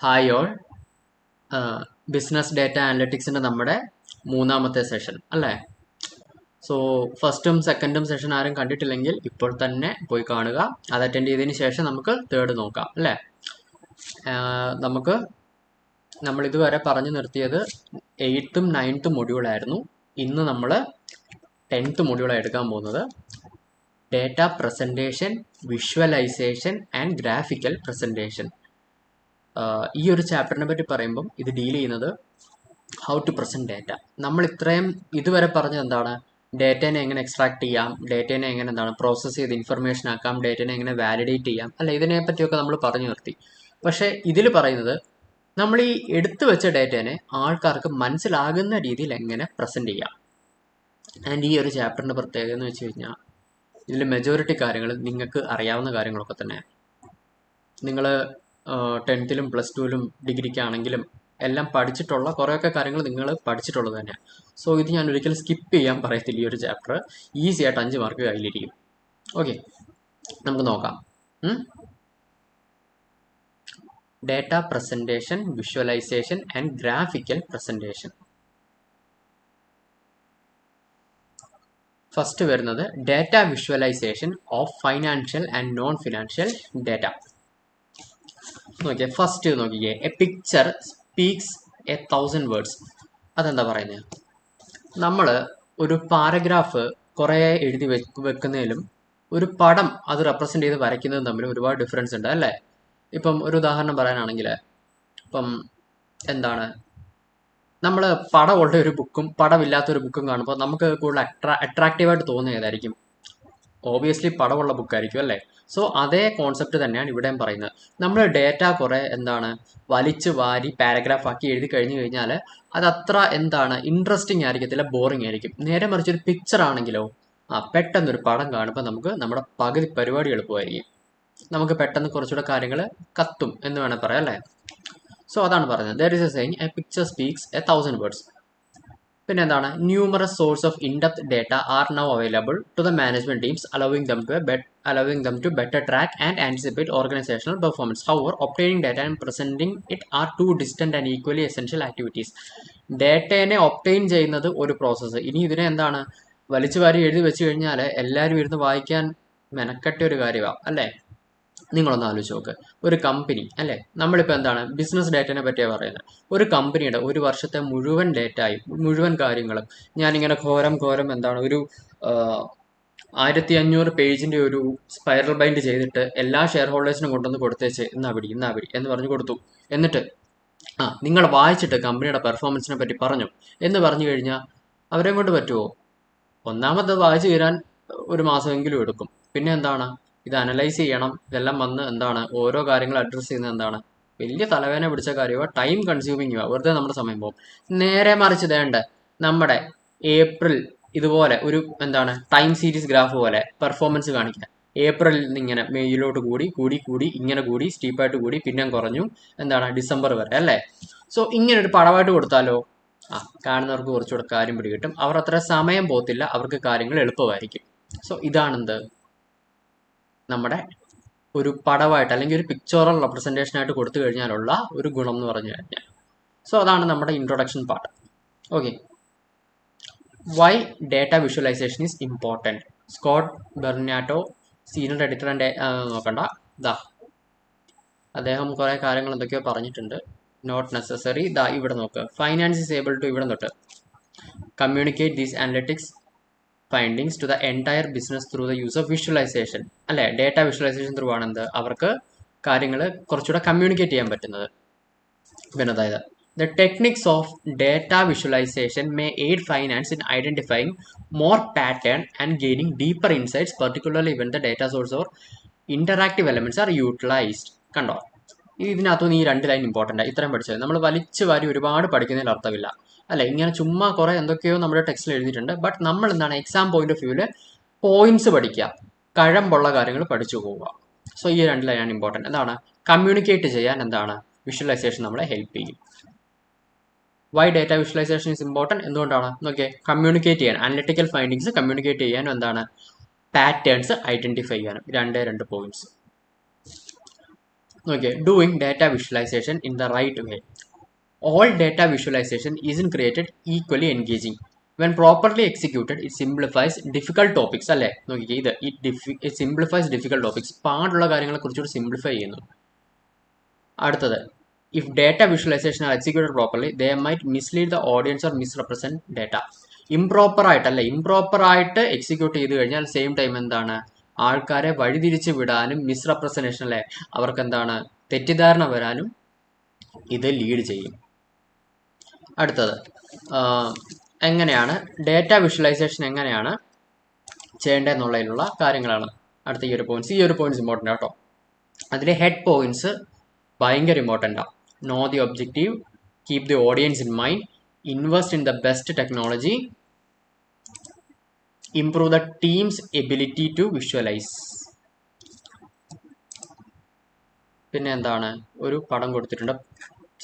Hi all. Business data അനലിറ്റിക്സിൻ്റെ നമ്മുടെ മൂന്നാമത്തെ session അല്ലേ? സോ ഫസ്റ്റും സെക്കൻഡും സെഷൻ ആരും കണ്ടിട്ടില്ലെങ്കിൽ ഇപ്പോൾ തന്നെ പോയി കാണുക. അത് അറ്റൻഡ് ചെയ്തതിന് ശേഷം നമുക്ക് തേർഡ് നോക്കാം അല്ലേ? നമ്മൾ ഇതുവരെ പറഞ്ഞു നിർത്തിയത് 8th 9th മൊഡ്യൂളായിരുന്നു. ഇന്ന് നമ്മൾ 10th മൊഡ്യൂളാണ് എടുക്കാൻ പോകുന്നത്. Data presentation, visualisation and graphical presentation. ഈ ഒരു ചാപ്റ്ററിനെ പറ്റി പറയുമ്പം ഇത് ഡീൽ ചെയ്യുന്നത് ഹൗ ടു പ്രസൻറ്റ് ഡേറ്റ. നമ്മൾ ഇത്രയും ഇതുവരെ പറഞ്ഞത് എന്താണ്? ഡേറ്റേനെ എങ്ങനെ എക്സ്ട്രാക്ട് ചെയ്യാം, ഡേറ്റേനെ എങ്ങനെ പ്രോസസ്സ് ചെയ്ത് ഇൻഫർമേഷൻ ആക്കാം, ഡേറ്റേനെ എങ്ങനെ വാലിഡേറ്റ് ചെയ്യാം അല്ല, ഇതിനെ പറ്റിയൊക്കെ നമ്മൾ പറഞ്ഞു നിർത്തി. പക്ഷേ ഇതിൽ പറയുന്നത് നമ്മൾ ഈ എടുത്തു വെച്ച ഡേറ്റേനെ ആൾക്കാർക്ക് മനസ്സിലാകുന്ന രീതിയിൽ എങ്ങനെ പ്രസൻറ്റ് ചെയ്യാം. ആൻഡ് ഈ ഒരു ചാപ്റ്ററിൻ്റെ പ്രത്യേകത എന്ന് വെച്ച് കഴിഞ്ഞാൽ ഇതിൽ മെജോറിറ്റി കാര്യങ്ങൾ നിങ്ങൾക്ക് അറിയാവുന്ന കാര്യങ്ങളൊക്കെ തന്നെ. നിങ്ങൾ 10th പ്ലസ് ടുവിലും ഡിഗ്രിക്കാണെങ്കിലും എല്ലാം പഠിച്ചിട്ടുള്ള കുറേയൊക്കെ കാര്യങ്ങൾ നിങ്ങൾ പഠിച്ചിട്ടുള്ളത് തന്നെയാണ്. സോ ഇത് ഞാൻ ഒരിക്കലും സ്കിപ്പ് ചെയ്യാൻ പറയത്തില്ല. ഈ ഒരു ചാപ്റ്റർ ഈസി ആയിട്ട് 5 മാർക്ക് കയ്യിലിരിക്കും. ഓക്കെ, നമുക്ക് നോക്കാം. Data presentation, visualisation and graphical presentation. First വരുന്നത് data visualisation of financial and non financial data. നോക്കിയേ, ഫസ്റ്റ് നോക്കിയേ, എ പിക്ചർ സ്പീക്സ് 1,000 വേർഡ്സ്. അതെന്താ പറയുന്നത്? നമ്മൾ ഒരു പാരഗ്രാഫ് കുറേ എഴുതി വെക്കുന്നതിലും ഒരു പടം അത് റെപ്രസെൻ്റ് ചെയ്ത് വരയ്ക്കുന്നതും തമ്മിൽ ഒരുപാട് ഡിഫറൻസ് ഉണ്ട് അല്ലേ? ഇപ്പം ഒരു ഉദാഹരണം പറയാനാണെങ്കിൽ, ഇപ്പം എന്താണ്, നമ്മൾ പടമുള്ള ഒരു ബുക്കും പടമില്ലാത്തൊരു ബുക്കും കാണുമ്പോൾ നമുക്ക് കൂടുതൽ അട്രാക്റ്റീവായിട്ട് തോന്നുന്നത് ഏതായിരിക്കും? ഓബിയസ്ലി പടമുള്ള ബുക്കായിരിക്കും അല്ലേ? സോ അതേ കോൺസെപ്റ്റ് തന്നെയാണ് ഇവിടെയും പറയുന്നത്. നമ്മൾ ഡേറ്റ കുറേ വലിച്ചു വാരി പാരഗ്രാഫ് ആക്കി എഴുതി കഴിഞ്ഞു കഴിഞ്ഞാൽ അത് അത്ര ഇൻട്രസ്റ്റിംഗ് ആയിരിക്കത്തില്ല, ബോറിംഗ് ആയിരിക്കും. നേരെ മറിച്ച് ഒരു പിക്ചർ ആണെങ്കിലോ, പെട്ടെന്നൊരു പടം കാണുമ്പോൾ നമുക്ക് നമ്മുടെ പകുതി പരിപാടി എളുപ്പമായിരിക്കും. നമുക്ക് പെട്ടെന്ന് കുറച്ചുകൂടെ കാര്യങ്ങൾ കത്തും എന്ന് വേണേൽ പറയാം അല്ലേ? സോ അതാണ് പറയുന്നത്. There is a saying, a picture speaks 1,000 words. പിന്നെ എന്താണ്? Numerous source of in depth data are now available to the management teams, allowing them to better track and anticipate organizational performance. However, obtaining data and presenting it are two distant and equally essential activities. ഡേറ്റേനെ obtain ചെയ്യുന്നത് ഒരു process. ഇനി ഇതിനെ വലിച്ചു വാരി എഴുതി വെച്ച് കഴിഞ്ഞാൽ എല്ലാവരും ഇരുന്ന് വായിക്കാൻ മെനക്കെട്ട ഒരു കാര്യമാണ് അല്ലേ? നിങ്ങളൊന്ന് ആലോചിച്ച് നോക്ക്. ഒരു കമ്പനി അല്ലേ, നമ്മളിപ്പോൾ ബിസിനസ് ഡേറ്റനെ പറ്റിയാണ് പറയുന്നത്. ഒരു കമ്പനിയുടെ ഒരു വർഷത്തെ മുഴുവൻ ഡേറ്റയും മുഴുവൻ കാര്യങ്ങളും ഞാനിങ്ങനെ ഘോരം ഒരു 1500 പേജിൻ്റെ ഒരു സ്പൈറൽ ബൈൻഡ് ചെയ്തിട്ട് എല്ലാ ഷെയർ ഹോൾഡേഴ്സിനും കൊണ്ടുവന്ന് കൊടുത്തേച്ച് ഇന്നാപിടി എന്ന് പറഞ്ഞു കൊടുത്തു. എന്നിട്ട് നിങ്ങൾ വായിച്ചിട്ട് കമ്പനിയുടെ പെർഫോമൻസിനെ പറ്റി പറഞ്ഞു എന്ന് പറഞ്ഞു കഴിഞ്ഞാൽ അവരെ കൊണ്ട് പറ്റുമോ? ഒന്നാമത് വായിച്ചു തീരാൻ ഒരു മാസമെങ്കിലും എടുക്കും. പിന്നെ ഇത് അനലൈസ് ചെയ്യണം. ഇതെല്ലാം വന്ന് ഓരോ കാര്യങ്ങൾ അഡ്രസ്സ് ചെയ്യുന്നത് വലിയ തലവേദന പിടിച്ച കാര്യമോ, ടൈം കൺസ്യൂമിങ് വെറുതെ നമ്മുടെ സമയം പോകും. നേരെ മറിച്ച് നമ്മുടെ ഏപ്രിൽ ഇതുപോലെ ഒരു ടൈം സീരീസ് ഗ്രാഫ് പോലെ പെർഫോമൻസ് കാണിക്കുക. ഏപ്രിലിൽ നിന്ന് ഇങ്ങനെ മെയ്യിലോട്ട് കൂടി ഇങ്ങനെ കൂടി സ്റ്റീപ്പായിട്ട് കൂടി പിന്നെ കുറഞ്ഞു ഡിസംബർ വരെ അല്ലേ? സോ ഇങ്ങനെ ഒരു പടമായിട്ട് കൊടുത്താലോ, കാണുന്നവർക്ക് കുറച്ചുകൂടെ കാര്യം പിടികിട്ടും. അവർ അത്ര സമയം പോകത്തില്ല, അവർക്ക് കാര്യങ്ങൾ എളുപ്പമായിരിക്കും. സോ ഇതാണെന്ത് നമ്മുടെ ഒരു പടമായിട്ട് അല്ലെങ്കിൽ ഒരു പിക്ചറൽ റെപ്രസെൻറ്റേഷൻ ആയിട്ട് കൊടുത്തു കഴിഞ്ഞാലുള്ള ഒരു ഗുണം എന്ന് പറഞ്ഞു കഴിഞ്ഞാൽ. സോ അതാണ് നമ്മുടെ introduction part. Okay, why data visualisation is important. Scott Berinato, senior editor and നോക്കണ്ട, അദ്ദേഹം കുറേ കാര്യങ്ങൾ എന്തൊക്കെയോ പറഞ്ഞിട്ടുണ്ട്. Not necessary. ഇവിടെ നോക്കുക, ഫൈനാൻസ് ഈസ് ഏബിൾ ടു ഇവിടെ തൊട്ട് communicate these analytics findings to the entire business through the use of visualization അല്ലേ? ഡേറ്റ വിഷ്വലൈസേഷൻ ത്രൂ ആണ് അവർക്ക് കാര്യങ്ങൾ കുറച്ചുകൂടെ കമ്മ്യൂണിക്കേറ്റ് ചെയ്യാൻ പറ്റുന്നത്. പിന്നെ അതായത് the techniques of data visualization may aid finance in identifying more pattern and gaining deeper insights, particularly when the data source or interactive elements are utilized. കണ്ടോ, ഇതിനകത്തുനിന്ന് ഈ 2 ലൈൻ ഇമ്പോർട്ടൻ്റ്. ഇത്രയും പഠിച്ചത് നമ്മൾ വലിച്ചു വാരി ഒരുപാട് പഠിക്കുന്നതിൽ അർത്ഥമില്ല അല്ലെ? ഇങ്ങനെ ചുമ്മാ കുറേ എന്തൊക്കെയോ നമ്മുടെ ടെക്സ്റ്റിൽ എഴുതിയിട്ടുണ്ട്. ബട്ട് നമ്മൾ എക്സാം പോയിന്റ് ഓഫ് വ്യൂവിൽ പോയിന്റ്സ് പഠിക്കുക, കഴമ്പുള്ള കാര്യങ്ങൾ പഠിച്ചു പോവുക. സോ ഈ 2 ലൈനാണ് ഇമ്പോർട്ടൻ്റ്. കമ്മ്യൂണിക്കേറ്റ് ചെയ്യാൻ വിഷ്വലൈസേഷൻ നമ്മളെ ഹെൽപ്പ് ചെയ്യും. Why data visualisation is important? എന്തുകൊണ്ടാണ്? നോക്കിയേ, കമ്മ്യൂണിക്കേറ്റ് ചെയ്യാൻ, അനലിറ്റിക്കൽ ഫൈൻഡിങ്സ് കമ്മ്യൂണിക്കേറ്റ് ചെയ്യാനും പാറ്റേൺസ് ഐഡന്റിഫൈ ചെയ്യാനും. 2 points. Okay, doing data visualization in the right way. All data visualization isn't created equally engaging. When properly executed, it simplifies difficult topics. അല്ലേ നോക്കിക്കേ ഇത് it simplifies difficult topics. പാടുള്ള കാര്യങ്ങളെ കുറിച്ചുകൂടി simplify ചെയ്യുന്നു. അടുത്തത്, if data visualization are executed properly, they might mislead the audience or misrepresent data. Improper ആയിട്ടല്ലേ, improper ആയിട്ട് execute ചെയ്ത് കഴിഞ്ഞാൽ സെയിം ടൈം എന്താണ്, ആൾക്കാരെ വഴിതിരിച്ച് വിടാനും മിസ്റെപ്രസെന്റേഷൻ അല്ലേ, അവർക്ക് എന്താണ് തെറ്റിദ്ധാരണ വരാനും ഇത് ലീഡ് ചെയ്യും. അടുത്തത്, എങ്ങനെയാണ് ഡേറ്റ വിഷ്വലൈസേഷൻ എങ്ങനെയാണ് ചെയ്യേണ്ടതെന്നുള്ളതിലുള്ള കാര്യങ്ങളാണ് അടുത്ത ഈ ഒരു പോയിന്റ്സ്. ഈ ഒരു പോയിന്റ്സ് ഇമ്പോർട്ടൻ്റ് കേട്ടോ. അതിൽ ഹെഡ് പോയിന്റ്സ് ഭയങ്കര ഇമ്പോർട്ടൻ്റാണ്. Know the objective, keep the audience in mind, invest in the best technology, improve the teams ability to visualise. പിന്നെ എന്താണ്, ഒരു പടം കൊടുത്തിട്ടുണ്ട്,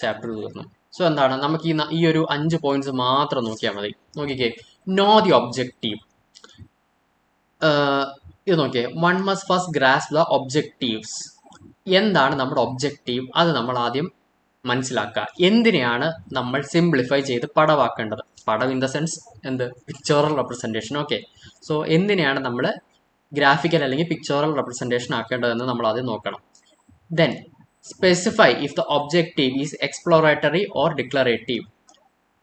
ചാപ്റ്റർ തീർന്നു. സോ എന്താണ്, നമുക്ക് ഈ ഒരു 5 പോയിന്റ്സ് മാത്രം നോക്കിയാൽ മതി. നോക്കിക്കേ, നോ ദി ഒബ്ജക്റ്റീവ്. ഇത് നോക്കിയേ, one must first grasp the objectives. എന്താണ് നമ്മുടെ ഒബ്ജക്റ്റീവ്, അത് നമ്മൾ ആദ്യം മനസ്സിലാക്കുക. എന്തിനെയാണ് നമ്മൾ സിംപ്ലിഫൈ ചെയ്ത് പടവാക്കേണ്ടത്? പടം ഇൻ ദ സെൻസ് എന്ത്, പിക്ചറൽ റെപ്രസെൻറ്റേഷൻ. ഓക്കെ, സോ എന്തിനെയാണ് നമ്മൾ ഗ്രാഫിക്കൽ അല്ലെങ്കിൽ പിക്ചറൽ റെപ്രസെൻറ്റേഷൻ ആക്കേണ്ടതെന്ന് നമ്മൾ ആദ്യം നോക്കണം. Then specify if the objective is exploratory or declarative.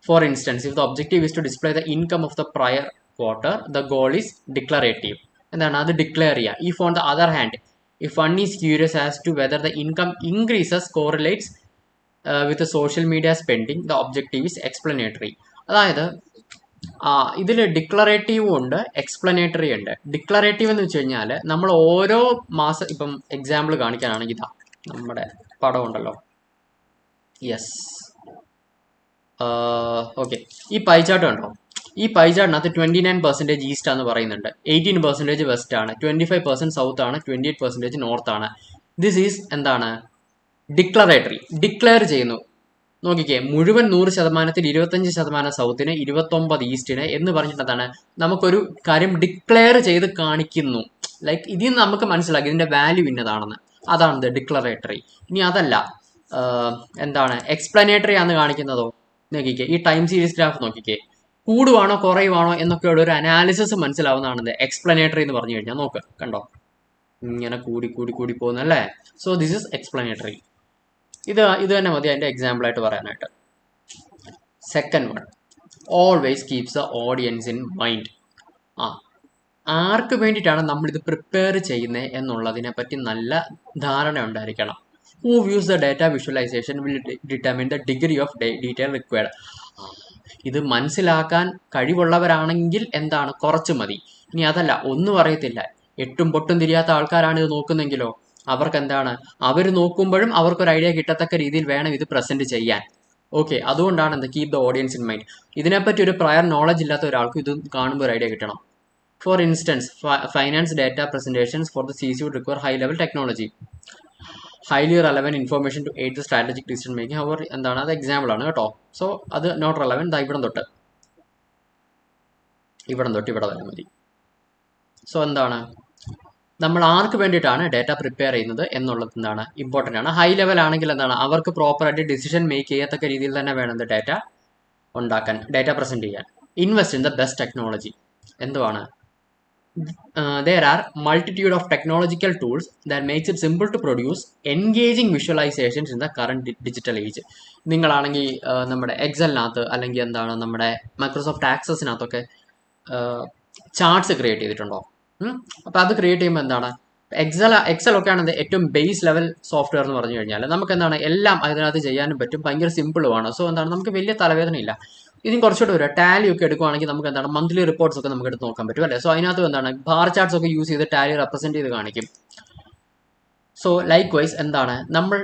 For instance, if the objective is to display the income of the prior quarter, the goal is declarative. എന്താണ് അത് declare ചെയ്യുക. If on the other hand, if one is curious as to whether the income increases correlates with the social media spending, the objective is explanatory. അതായത് ഇതിൽ ഡിക്ലറേറ്റീവും ഉണ്ട്, explanatory ഉണ്ട്. Declarative എന്ന് വെച്ച് കഴിഞ്ഞാൽ നമ്മൾ ഓരോ മാസം, ഇപ്പം എക്സാമ്പിൾ കാണിക്കാനാണെങ്കിൽ ഇതാ നമ്മുടെ പടം ഉണ്ടല്ലോ, യെസ്, ഓക്കെ, ഈ പൈ ചാർട്ട് കണ്ടോ? ഈ പൈ ചാർട്ടിനകത്ത് 29% ഈസ്റ്റ് ആണെന്ന് പറയുന്നുണ്ട്, 18% വെസ്റ്റ് ആണ്, 25% സൗത്ത് ആണ്, 28% നോർത്ത് ആണ്. ദിസ് ഈസ് എന്താണ്, ഡിക്ലറേറ്ററി, ഡിക്ലെയർ ചെയ്യുന്നു. നോക്കിക്കേ, മുഴുവൻ 100%, 25% സൗത്തിന്, 29 ഈസ്റ്റിന് എന്ന് പറഞ്ഞിട്ടാണ് നമുക്കൊരു കാര്യം ഡിക്ലെയർ ചെയ്ത് കാണിക്കുന്നു. ലൈക്ക് ഇതിൽ നിന്ന് നമുക്ക് മനസ്സിലാക്കി ഇതിന്റെ വാല്യൂ ഇന്നതാണെന്ന്. അതാണ് ഡിക്ലറേറ്ററി. ഇനി അതല്ല, എന്താണ് എക്സ്പ്ലനേറ്ററി ആണെന്ന് കാണിക്കുന്നതോ? നോക്കിക്കേ, ഈ ടൈം സീരീസ് ഗ്രാഫ് നോക്കിക്കേ, കൂടുവാണോ കുറയുവാണോ എന്നൊക്കെയുള്ള ഒരു അനാലിസിസ് മനസ്സിലാവുന്നതാണ് എക്സ്പ്ലനേറ്ററി എന്ന് പറഞ്ഞു കഴിഞ്ഞാൽ. നോക്ക്, കണ്ടോ, ഇങ്ങനെ കൂടി കൂടി കൂടി പോകുന്നല്ലേ. So this is explanatory. ഇത് തന്നെ മതി അതിൻ്റെ എക്സാമ്പിൾ ആയിട്ട് പറയാനായിട്ട്. Second one, always keeps the audience in mind. ആർക്ക് വേണ്ടിയിട്ടാണ് നമ്മളിത് പ്രിപ്പയർ ചെയ്യുന്നത് എന്നുള്ളതിനെ പറ്റി നല്ല ധാരണ ഉണ്ടായിരിക്കണം. Who views the data visualisation will determine the degree of detail required. ഇത് മനസ്സിലാക്കാൻ കഴിവുള്ളവരാണെങ്കിൽ എന്താണ്, കുറച്ച് മതി. ഇനി അതല്ല, ഒന്നും അറിയത്തില്ല, എട്ടും പൊട്ടും തിരിയാത്ത ആൾക്കാരാണ് ഇത് നോക്കുന്നെങ്കിലോ, അവർക്ക് എന്താണ്, അവർ നോക്കുമ്പോഴും അവർക്കൊരു ഐഡിയ കിട്ടത്തക്ക രീതിയിൽ വേണം ഇത് പ്രസന്റ് ചെയ്യാൻ. ഓക്കെ, അതുകൊണ്ടാണ് എന്ത്, keep the audience in mind. ഇതിനെപ്പറ്റി ഒരു പ്രയർ നോളജ് ഇല്ലാത്ത ഒരാൾക്ക് ഇത് കാണുമ്പോൾ ഒരു ഐഡിയ കിട്ടണം. For instance, finance data presentations for the CC would require high level technology, highly relevant information to aid the strategic decision making. അവർ എന്താണ്, അത് എക്സാമ്പിൾ ആണ് കേട്ടോ. സോ അത് നോട്ട് റെലവൻറ്റ്. ഇവിടെ തൊട്ട് ഇവിടെ വരെ മതി. സോ എന്താണ്, നമ്മൾ ആർക്ക് വേണ്ടിയിട്ടാണ് ഡേറ്റ പ്രിപ്പയർ ചെയ്യുന്നത് എന്നുള്ളത് എന്താണ് ഇമ്പോർട്ടൻ്റ് ആണ്. ഹൈ ലെവൽ ആണെങ്കിൽ എന്താണ്, അവർക്ക് പ്രോപ്പറായിട്ട് ഡിസിഷൻ മേക്ക് ചെയ്യത്തക്ക രീതിയിൽ തന്നെ വേണം ഡേറ്റ ഉണ്ടാക്കാൻ, ഡേറ്റ പ്രസന്റ് ചെയ്യാൻ. Invest in the best technology. എന്തുവാണ്, there are multitude of technological tools that makes it simple to produce engaging visualizations in the current digital age. നിങ്ങളാണെങ്കിൽ നമ്മുടെ എക്സലിനകത്ത് അല്ലെങ്കിൽ എന്താണ് നമ്മുടെ മൈക്രോസോഫ്റ്റ് ആക്സസിനകത്തൊക്കെ ചാർട്ട്സ് ക്രിയേറ്റ് ചെയ്തിട്ടുണ്ടോ? അപ്പോൾ അത് ക്രിയേറ്റ് ചെയ്യുമ്പോൾ എന്താണ്, എക്സൽ ഒക്കെ ആണ് ഏറ്റവും ബേസ് ലെവൽ സോഫ്റ്റ്വെയർ എന്ന് പറഞ്ഞു കഴിഞ്ഞാൽ നമുക്ക് എന്താണ് എല്ലാം അതിനകത്ത് ചെയ്യാനും പറ്റും, ഭയങ്കര സിമ്പിളുമാണ്. സോ എന്താണ്, നമുക്ക് വലിയ തലവേദനയില്ല. ഇതിന് കുറച്ചുകൂടെ വരും, ടാലി ഒക്കെ എടുക്കുവാണെങ്കിൽ നമുക്ക് എന്താണ് മന്ത്ലി റിപ്പോർട്ട്സ് ഒക്കെ നമുക്ക് എടുത്ത് നോക്കാൻ പറ്റും അല്ലേ. സോ അതിനകത്ത് എന്താണ് ബാർ ചാർട്ട്സ് ഒക്കെ യൂസ് ചെയ്ത് ടാലി റെപ്രസെന്റ് ചെയ്ത് കാണിക്കും. സോ ലൈക്ക് വൈസ് എന്താണ്, നമ്മൾ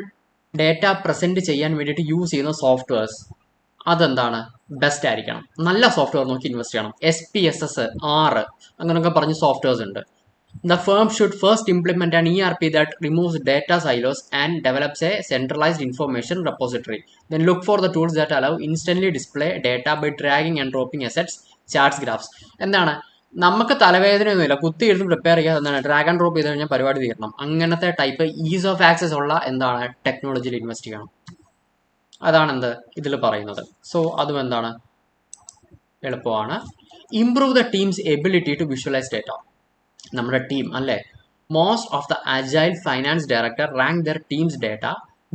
ഡേറ്റ പ്രസന്റ് ചെയ്യാൻ വേണ്ടിയിട്ട് യൂസ് ചെയ്യുന്ന സോഫ്റ്റ്വെയർസ് അതെന്താണ് ബെസ്റ്റ് ആയിരിക്കണം. നല്ല സോഫ്റ്റ്വെയർ നോക്കി ഇൻവെസ്റ്റ് ചെയ്യണം. SPSS 6 അങ്ങനെയൊക്കെ പറഞ്ഞ് സോഫ്റ്റ്വെയർസ് ഉണ്ട്. The firm should first implement an ERP that removes data silos and develops a centralized information repository. Then look for the tools that allow instantly display data by dragging and dropping assets, charts, graphs. എന്താണ്, നമുക്ക് തലവേദനയൊന്നുമില്ല, കുത്തി ഇരുന്ന് prepare ചെയ്യാൻ എന്താണ് drag and drop ചെയ്ത് കഴിഞ്ഞാൽ പരിപാടി തീരണം. അങ്ങനത്തെ ടൈപ്പ് ഈസ് ഓഫ് ആക്സസ് ഉള്ള എന്താണ് ടെക്നോളജിയിൽ ഇൻവെസ്റ്റ് ചെയ്യണം. അതാണ് എന്ത് ഇതിൽ പറയുന്നത്. സോ അതും എന്താണ് എളുപ്പമാണ്. Improve the teams ability to visualise data. നമ്മുടെ ടീം അല്ലേ, most of the agile finance director rank their teams data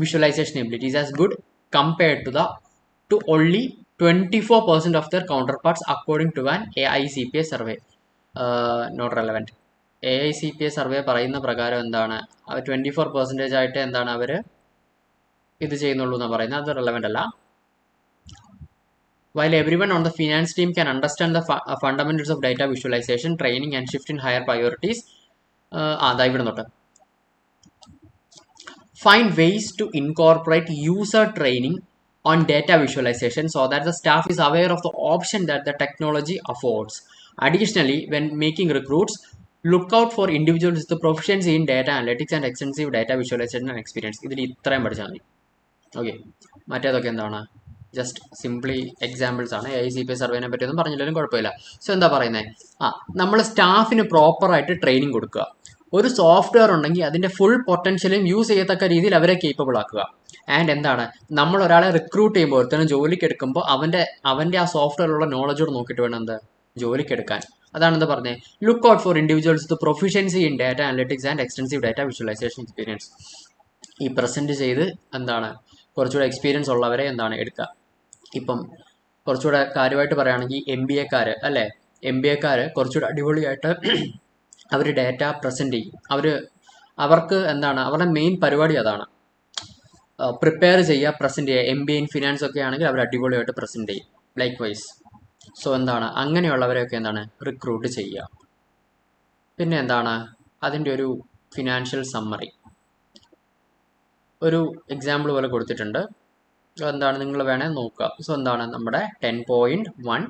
visualisation abilities as good compared to only 24% of their counterparts according to an AICPA survey. Not relevant. AICPA survey പറയുന്ന പ്രകാരം എന്താണ് 24% ആയിട്ട് എന്താണ് അവർ ഇത് ചെയ്യുന്നുള്ളൂ എന്നാണ് പറയുന്നത്. അത് റെലവെൻ്റ് അല്ല. While everyone on the finance team can understand the fundamentals of data visualization, training and shift in higher priorities, ഇവിടെ not find ways to incorporate user training on data visualization so that the staff is aware of the option that the technology affords. Additionally, when making recruits, look out for individuals with the proficiency in data analytics and extensive data visualization and experience. ഇതിൽ ഇത്രയും പഠിച്ചാൽ മതി. Okay, മറ്റേതൊക്കെ എന്താണ് just simply examples ആണ്. AICPA സർവേനെ പറ്റിയൊന്നും പറഞ്ഞില്ലെങ്കിലും കുഴപ്പമില്ല. സോ എന്താ പറയുന്നത്, നമ്മൾ സ്റ്റാഫിന് പ്രോപ്പറായിട്ട് ട്രെയിനിങ് കൊടുക്കുക. ഒരു സോഫ്റ്റ്വെയർ ഉണ്ടെങ്കിൽ അതിൻ്റെ ഫുൾ പൊട്ടൻഷ്യലും യൂസ് ചെയ്യത്തക്ക രീതിയിൽ അവരെ കേപ്പബിൾ ആക്കുക. ആൻഡ് എന്താണ്, നമ്മൾ ഒരാളെ റിക്രൂട്ട് ചെയ്യുമ്പോൾ ഒരുത്തരം ജോലിക്ക് എടുക്കുമ്പോൾ അവൻ്റെ ആ സോഫ്റ്റ്വെയറിലുള്ള നോളജോട് നോക്കിയിട്ട് വേണം എന്ത് ജോലിക്ക് എടുക്കാൻ. അതാണ് എന്താ പറഞ്ഞത്, look out for individuals the proficiency in data analytics and extensive data visualisation experience. ഈ പ്രസൻറ്റ് ചെയ്ത് എന്താണ് കുറച്ചുകൂടെ എക്സ്പീരിയൻസ് ഉള്ളവരെ എന്താണ് എടുക്കുക. ഇപ്പം കുറച്ചുകൂടെ കാര്യമായിട്ട് പറയുകയാണെങ്കിൽ MBA അല്ലേ, MBA കുറച്ചുകൂടെ അടിപൊളിയായിട്ട് അവർ ഡാറ്റ പ്രസൻറ്റ് ചെയ്യും. അവർക്ക് എന്താണ് അവരുടെ മെയിൻ പരിപാടി അതാണ്, പ്രിപ്പയർ ചെയ്യുക, പ്രസൻറ്റ് ചെയ്യുക. MBA ഇൻ ഫിനാൻസ് ഒക്കെ ആണെങ്കിൽ അവർ അടിപൊളിയായിട്ട് പ്രസൻറ്റ് ചെയ്യും. Like vice. സോ എന്താണ് അങ്ങനെയുള്ളവരെയൊക്കെ എന്താണ് റിക്രൂട്ട് ചെയ്യുക. പിന്നെ എന്താണ് അതിൻ്റെ ഒരു ഫിനാൻഷ്യൽ സമ്മറി ഒരു എക്സാമ്പിൾ പോലെ കൊടുത്തിട്ടുണ്ട്. എന്താണ് നിങ്ങൾ വേണേൽ നോക്കുക. സോ എന്താണ് നമ്മുടെ 10.1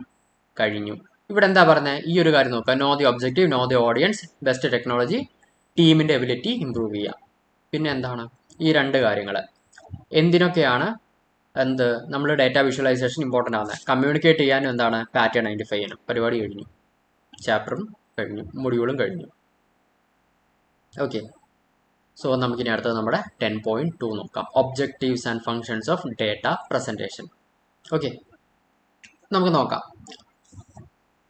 കഴിഞ്ഞു. ഇവിടെ എന്താ പറയുന്നത്, ഈ ഒരു കാര്യം നോക്കുക, no the objective, know the audience, best technology, ടീമിൻ്റെ എബിലിറ്റി ഇമ്പ്രൂവ് ചെയ്യുക. പിന്നെ എന്താണ് ഈ രണ്ട് കാര്യങ്ങൾ എന്തിനൊക്കെയാണ് നമ്മൾ ഡാറ്റ വിഷ്വലൈസേഷൻ ഇമ്പോർട്ടൻ്റ് ആവുന്നത്, കമ്മ്യൂണിക്കേറ്റ് ചെയ്യാനും എന്താണ് പാറ്റേൺ ഐഡൻറ്റിഫൈ ചെയ്യാനും. പരിപാടി കഴിഞ്ഞു, ചാപ്റ്ററും കഴിഞ്ഞു, മൊഡ്യൂളും കഴിഞ്ഞു. ഓക്കെ, സോ നമുക്കിനി അടുത്തത് നമ്മുടെ 10.2 നോക്കാം, objectives and functions of data presentation. Okay, നമുക്ക് നോക്കാം.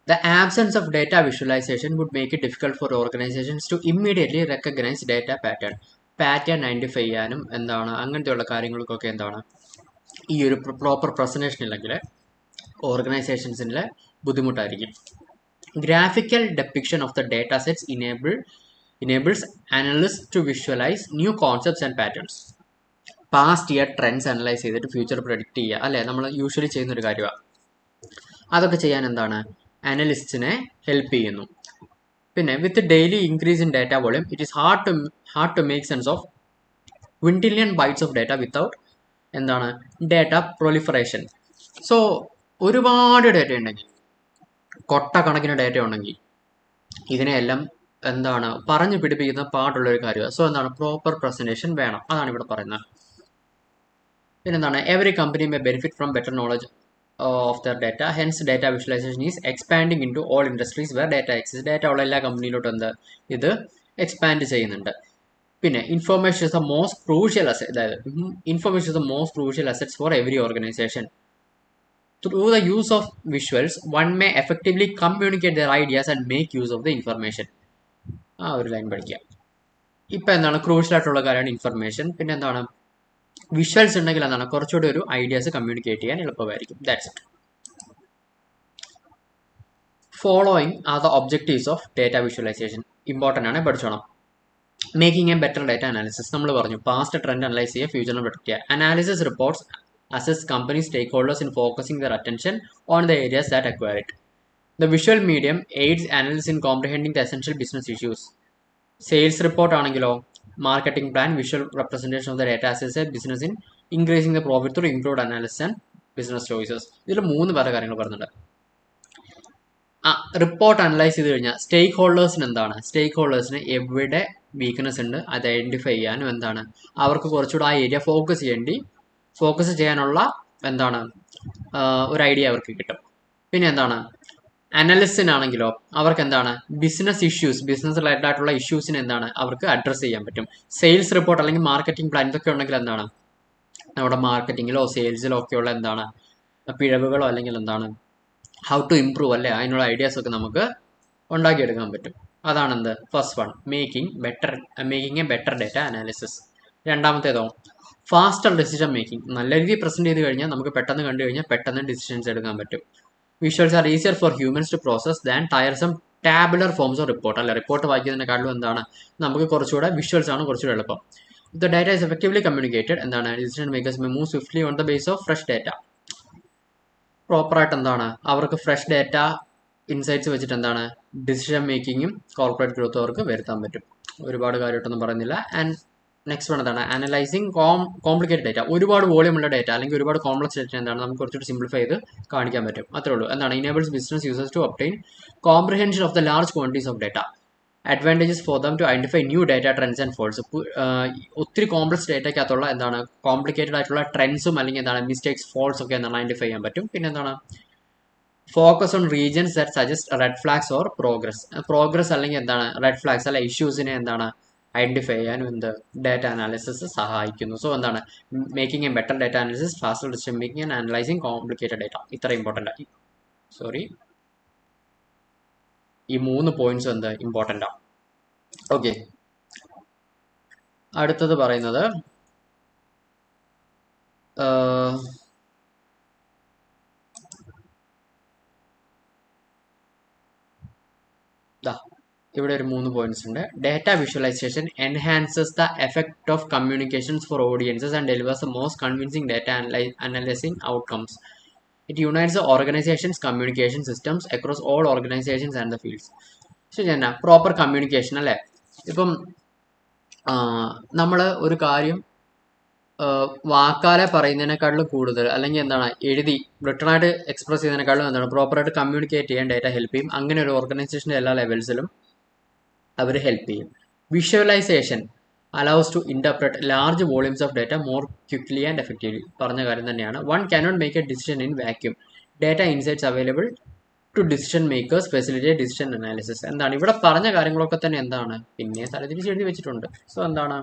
The absence of data visualization would make it difficult for organizations to immediately recognize data pattern identify ചെയ്യാനും എന്താണ് അങ്ങനത്തെയുള്ള കാര്യങ്ങൾക്കൊക്കെ എന്താണ് ഈ ഒരു പ്രോപ്പർ പ്രസൻറ്റേഷൻ ഇല്ലെങ്കിൽ ഓർഗനൈസേഷൻസിൻ്റെ ബുദ്ധിമുട്ടായിരിക്കും. Graphical depiction of the data sets enables analysts to visualize new concepts and patterns. Past year trends analyse ചെയ്തിട്ട് ഫ്യൂച്ചർ പ്രെഡിക്റ്റ് ചെയ്യുക അല്ലേ, നമ്മൾ യൂഷ്വലി ചെയ്യുന്നൊരു കാര്യമാണ്. അതൊക്കെ ചെയ്യാൻ എന്താണ് അനലിസ്റ്റിനെ ഹെൽപ്പ് ചെയ്യുന്നു. പിന്നെ with daily increase in data volume it is hard to make sense of quintillion bytes of data without എന്താണ് ഡാറ്റ പ്രൊലിഫറേഷൻ. സോ ഒരുപാട് ഡാറ്റ ഉണ്ടെങ്കിൽ, കൊട്ടക്കണക്കിന് ഡാറ്റ ഉണ്ടെങ്കിൽ ഇതിനെയെല്ലാം എന്താണ് പറഞ്ഞു പിടിപ്പിക്കുന്ന പാടുള്ളൊരു കാര്യമാണ്. സോ എന്താണ് പ്രോപ്പർ പ്രസൻറ്റേഷൻ വേണം, അതാണ് ഇവിടെ പറയുന്നത്. പിന്നെന്താണ് every company may benefit from better knowledge of their data, hence data visualisation is expanding into all industries where data exist. Data ഉള്ള എല്ലാ കമ്പനിയിലോട്ടും ഇത് എക്സ്പാൻഡ് ചെയ്യുന്നുണ്ട്. പിന്നെ information is the most crucial asset, അതായത് information is the most crucial assets for every organisation. Through the use of visuals, one may effectively communicate their ideas and make use of the information. ആ ഒരു line പഠിക്കുക. ഇപ്പം എന്താണ് crucial ആയിട്ടുള്ള കാര്യമാണ് information. പിന്നെ എന്താണ് വിഷ്വൽസ് ഉണ്ടെങ്കിൽ എന്താണ് കുറച്ചുകൂടി ഒരു ഐഡിയാസ് കമ്മ്യൂണിക്കേറ്റ് ചെയ്യാൻ എളുപ്പമായിരിക്കും. That's it. Following are the objectives of data visualisation. Important ആണ്, പഠിച്ചോണം. Making a better data analysis, നമ്മൾ പറഞ്ഞു പാസ്റ്റ് ട്രെൻഡ് അനലൈസ് ചെയ്യുക, ഫ്യൂച്ചറിനെ പ്രൊഡിക്റ്റ് ചെയ്യുക. Analysis reports assess company stakeholders in focusing their attention on the areas that acquire it. The visual medium aids analysts in comprehending the essential business issues. Sales report ആണെങ്കിലോ marketing plan, visual representation of the data assets a business in increasing the profit through improved analysis and business choices. ഇതിൽ 3 വേറെ കാര്യങ്ങൾ പറയുന്നുണ്ട്. Report analyse ചെയ്ത് കഴിഞ്ഞാൽ സ്റ്റേക്ക് ഹോൾഡേഴ്സിന് എന്താണ്, സ്റ്റേക്ക് ഹോൾഡേഴ്സിന് എവിടെ weakness ഉണ്ട് അത് ഐഡൻറ്റിഫൈ ചെയ്യാനും എന്താണ് അവർക്ക് കുറച്ചുകൂടെ ആ ഏരിയ ഫോക്കസ് ചെയ്യാനുള്ള എന്താണ് ഒരു ഐഡിയ അവർക്ക് കിട്ടും. പിന്നെ എന്താണ് അനലിസ്റ്റിനാണെങ്കിലോ അവർക്ക് എന്താണ് ബിസിനസ് ഇഷ്യൂസ്, ബിസിനസ് റിലേറ്റഡ് ആയിട്ടുള്ള ഇഷ്യൂസിന് എന്താണ് അവർക്ക് അഡ്രസ്സ് ചെയ്യാൻ പറ്റും. സെയിൽസ് റിപ്പോർട്ട് അല്ലെങ്കിൽ മാർക്കറ്റിംഗ് പ്ലാൻ ഇതൊക്കെ ഉണ്ടെങ്കിൽ എന്താണ് നമ്മുടെ മാർക്കറ്റിങ്ങിലോ സെയിൽസിലോ ഒക്കെയുള്ള എന്താണ് പിഴവുകളോ അല്ലെങ്കിൽ എന്താണ് ഹൗ ടു ഇംപ്രൂവ് അല്ലെ അതിനുള്ള ഐഡിയാസ് ഒക്കെ നമുക്ക് ഉണ്ടാക്കിയെടുക്കാൻ പറ്റും. അതാണ് എന്ത് first one, making a better data analysis. രണ്ടാമത്തേതോ ഫാസ്റ്റർ ഡിസിഷൻ മേക്കിംഗ്. നല്ല രീതിയിൽ പ്രസന്റ് ചെയ്ത് കഴിഞ്ഞാൽ നമുക്ക് പെട്ടെന്ന് കണ്ടു കഴിഞ്ഞാൽ പെട്ടെന്ന് ഡിസിഷൻസ് എടുക്കാൻ പറ്റും. Visuals are easier for humans to process than tiresome tabular forms of report. അല്ല റിപ്പോർട്ട് വായിക്കുന്നതിനെക്കാളും എന്താണ് നമുക്ക് കുറച്ചുകൂടെ വിഷ്വൽസ് ആണ് കുറച്ചുകൂടെ എളുപ്പം. The data is effectively communicated എന്താണ് decision makers may move swiftly on the base of fresh data. പ്രോപ്പറായിട്ട് എന്താണ് അവർക്ക് ഫ്രഷ് ഡാറ്റ ഇൻസൈറ്റ്സ് വെച്ചിട്ട് എന്താണ് ഡിസിഷൻ മേക്കിങ്ങും കോർപ്പറേറ്റ് ഗ്രോത്തും അവർക്ക് വരുത്താൻ പറ്റും. ഒരുപാട് കാര്യമായിട്ടൊന്നും പറയുന്നില്ല. ആൻഡ് നെക്സ്റ്റ് വൺ എന്താണ് അനലൈസിങ് കോംപ്ലിക്കേറ്റഡ് ഡാറ്റ. ഒരുപാട് വോളിയം ഉള്ള ഡാറ്റ അല്ലെങ്കിൽ ഒരുപാട് കോംപ്ലക്സ് ഡാറ്റ എന്താണ് നമുക്ക് കുറച്ചുകൂടി സിംപ്ലിഫൈ ചെയ്ത് കാണിക്കാൻ പറ്റും. അത്രേ ഉള്ളൂ. എന്താണ് enables business users to obtain comprehension of the large quantities of data. Advantages for them to identify new data trends and falls. ഒത്തിരി കോംപ്ലക്സ് ഡാറ്റയ്ക്കകത്തുള്ള എന്താണ് കോംപ്ലിക്കേറ്റഡ് ആയിട്ടുള്ള ട്രെൻഡ്സും അല്ലെങ്കിൽ എന്താണ് മിസ്റ്റേക്സ് ഫോൾസ് ഒക്കെ എന്താണ് ഐഡന്റിഫൈ ചെയ്യാൻ പറ്റും. പിന്നെ എന്താണ് focus on regions that suggest red flags or progress അല്ലെങ്കിൽ എന്താണ് റെഡ് ഫ്ലാഗ്സ് അല്ല ഇഷ്യൂസിനെ എന്താണ് ഐഡന്റിഫൈ ചെയ്യാനും എന്ത് ഡാറ്റ അനാലിസിസ് സഹായിക്കുന്നു. സോ എന്താണ് making a better data analysis, faster decision making and analysing complicated data. ഇത്ര ഇമ്പോർട്ടൻ്റ് ഈ 3 പോയിന്റ്സ് എന്ത് ഇമ്പോർട്ടൻ്റ് ആണ്. ഓക്കെ, അടുത്തത് പറയുന്നത് ഇവിടെ ഒരു 3 പോയിന്റ്സ് ഉണ്ട്. Data visualisation enhances the effect of communications for audiences and delivers the most convincing data analysing outcomes. It unites the organisations communication systems across all organisations and the fields. ശരി തന്നെ proper communication അല്ലേ. ഇപ്പം നമ്മൾ ഒരു കാര്യം വാക്കാലെ പറയുന്നതിനേക്കാളും കൂടുതൽ അല്ലെങ്കിൽ എന്താണ് എഴുതി റിട്ടേൺ ആയിട്ട് എക്സ്പ്രസ് ചെയ്യുന്നതിനേക്കാളും എന്താണ് പ്രോപ്പറായിട്ട് കമ്മ്യൂണിക്കേറ്റ് ചെയ്യാൻ ഡാറ്റ ഹെൽപ്പ് ചെയ്യും. അങ്ങനെ ഒരു ഓർഗനൈസേഷൻ്റെ എല്ലാ ലെവൽസിലും അവർ ഹെൽപ്പ് ചെയ്യും. Visualisation allows to interpret large volumes of data more quickly and effectively. പറഞ്ഞ കാര്യം തന്നെയാണ്. One cannot make a decision in vacuum. Data insights available to decision makers facilitate decision analysis. എന്താണ് ഇവിടെ പറഞ്ഞ കാര്യങ്ങളൊക്കെ തന്നെ എന്താണ് പിന്നെ തലതിരിച്ച് എഴുതി വെച്ചിട്ടുണ്ട്. സോ എന്താണ്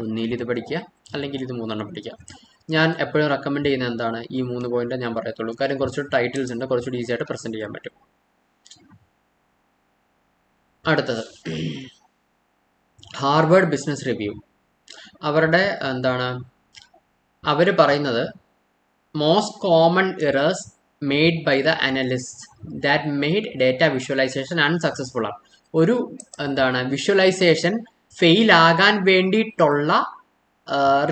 ഒന്നിൽ ഇത് പഠിക്കുക അല്ലെങ്കിൽ ഇത് 3 പഠിക്കുക. ഞാൻ എപ്പോഴും റെക്കമെൻഡ് ചെയ്യുന്നത് എന്താണ് ഈ 3 പോയിന്റ് ഞാൻ പറയത്തുള്ളൂ. കാര്യം കുറച്ചുകൂടി ടൈറ്റിൽസ് ഉണ്ട്, കുറച്ചുകൂടി ഈസി ആയിട്ട് പ്രസന്റ് ചെയ്യാൻ പറ്റും. അടുത്തത് ഹാർവേഡ് ബിസിനസ് റിവ്യൂ. അവരുടെ എന്താണ് അവർ പറയുന്നത് most common errors made by the analyst that made data visualisation unsuccessful ആണ്. ഒരു എന്താണ് വിഷ്വലൈസേഷൻ ഫെയിൽ ആകാൻ വേണ്ടിയിട്ടുള്ള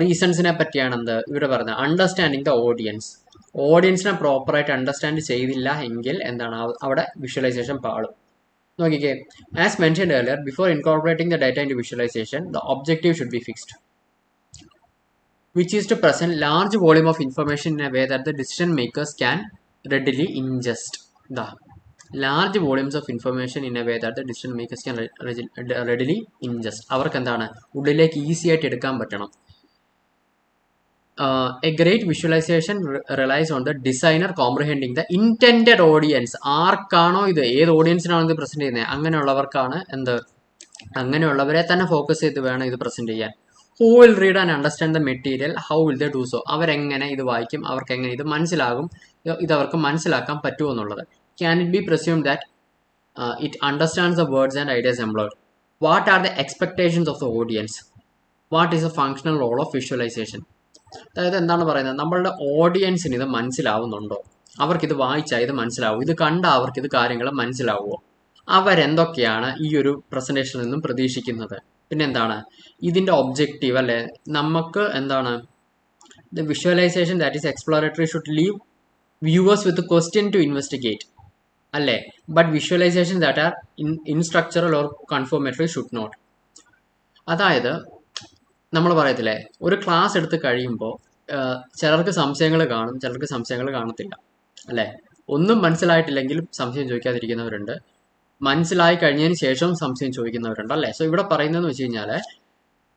റീസൺസിനെ പറ്റിയാണ് എന്ത് ഇവിടെ പറയുന്നത്. അണ്ടർസ്റ്റാൻഡിങ് ദ ഓഡിയൻസിനെ പ്രോപ്പറായിട്ട് അണ്ടർസ്റ്റാൻഡ് ചെയ്തില്ല എങ്കിൽ എന്താണ് അവിടെ വിഷ്വലൈസേഷൻ പാളും. നോക്കിക്കേ, as mentioned earlier, before incorporating the data into visualization, the objective should be fixed, which is to present large volume of information in a way that the decision makers can readily ingest. The large volumes of information in a way that the decision makers can readily ingest. അവർക്ക് എന്താണ് ഉള്ളിലേക്ക് easy ആയിട്ട് എടുക്കാൻ പറ്റണം. A great visualization relies on the designer comprehending the intended audience. ആർക്കാണോ ഇത് ഏത് ഓഡിയൻസിനാണോ ഇത് പ്രസന്റ് ചെയ്യുന്നത് അങ്ങനെയുള്ളവർക്കാണ് എന്ത് അങ്ങനെയുള്ളവരെ തന്നെ ഫോക്കസ് ചെയ്ത് വേണം ഇത് പ്രസന്റ് ചെയ്യാൻ. Who will read and understand the material? How will they do so? അവരെങ്ങനെ ഇത് വായിക്കും, അവർക്ക് എങ്ങനെ ഇത് മനസ്സിലാകും, ഇത് അവർക്ക് മനസ്സിലാക്കാൻ പറ്റുമോ എന്നുള്ളത്. Can it be presumed that it understands the words and ideas employed? What are the expectations of the audience? What is the functional role of visualization? അതായത് എന്താണ് പറയുന്നത്, നമ്മളുടെ ഓഡിയൻസിന് ഇത് മനസ്സിലാവുന്നുണ്ടോ, അവർക്കിത് വായിച്ചാൽ ഇത് മനസ്സിലാവും, ഇത് കണ്ട അവർക്കിത് കാര്യങ്ങൾ മനസ്സിലാവുമോ, അവരെന്തൊക്കെയാണ് ഈ ഒരു പ്രസന്റേഷനിൽ നിന്നും പ്രതീക്ഷിക്കുന്നത്, പിന്നെന്താണ് ഇതിൻ്റെ ഒബ്ജക്റ്റീവ് അല്ലെ. നമുക്ക് എന്താണ് the visualisation that is exploratory should leave viewers with question to investigate അല്ലേ. But visualisation that are instructional or confirmatory should not. അതായത് നമ്മൾ പറയത്തില്ലേ ഒരു ക്ലാസ് എടുത്ത് കഴിയുമ്പോൾ ചിലർക്ക് സംശയങ്ങൾ കാണും, ചിലർക്ക് സംശയങ്ങൾ കാണത്തില്ല അല്ലേ. ഒന്നും മനസ്സിലായിട്ടില്ലെങ്കിലും സംശയം ചോദിക്കാതിരിക്കുന്നവരുണ്ട്, മനസ്സിലായി കഴിഞ്ഞതിന് ശേഷവും സംശയം ചോദിക്കുന്നവരുണ്ട് അല്ലേ. സോ ഇവിടെ പറയുന്നതെന്ന് വെച്ച് കഴിഞ്ഞാൽ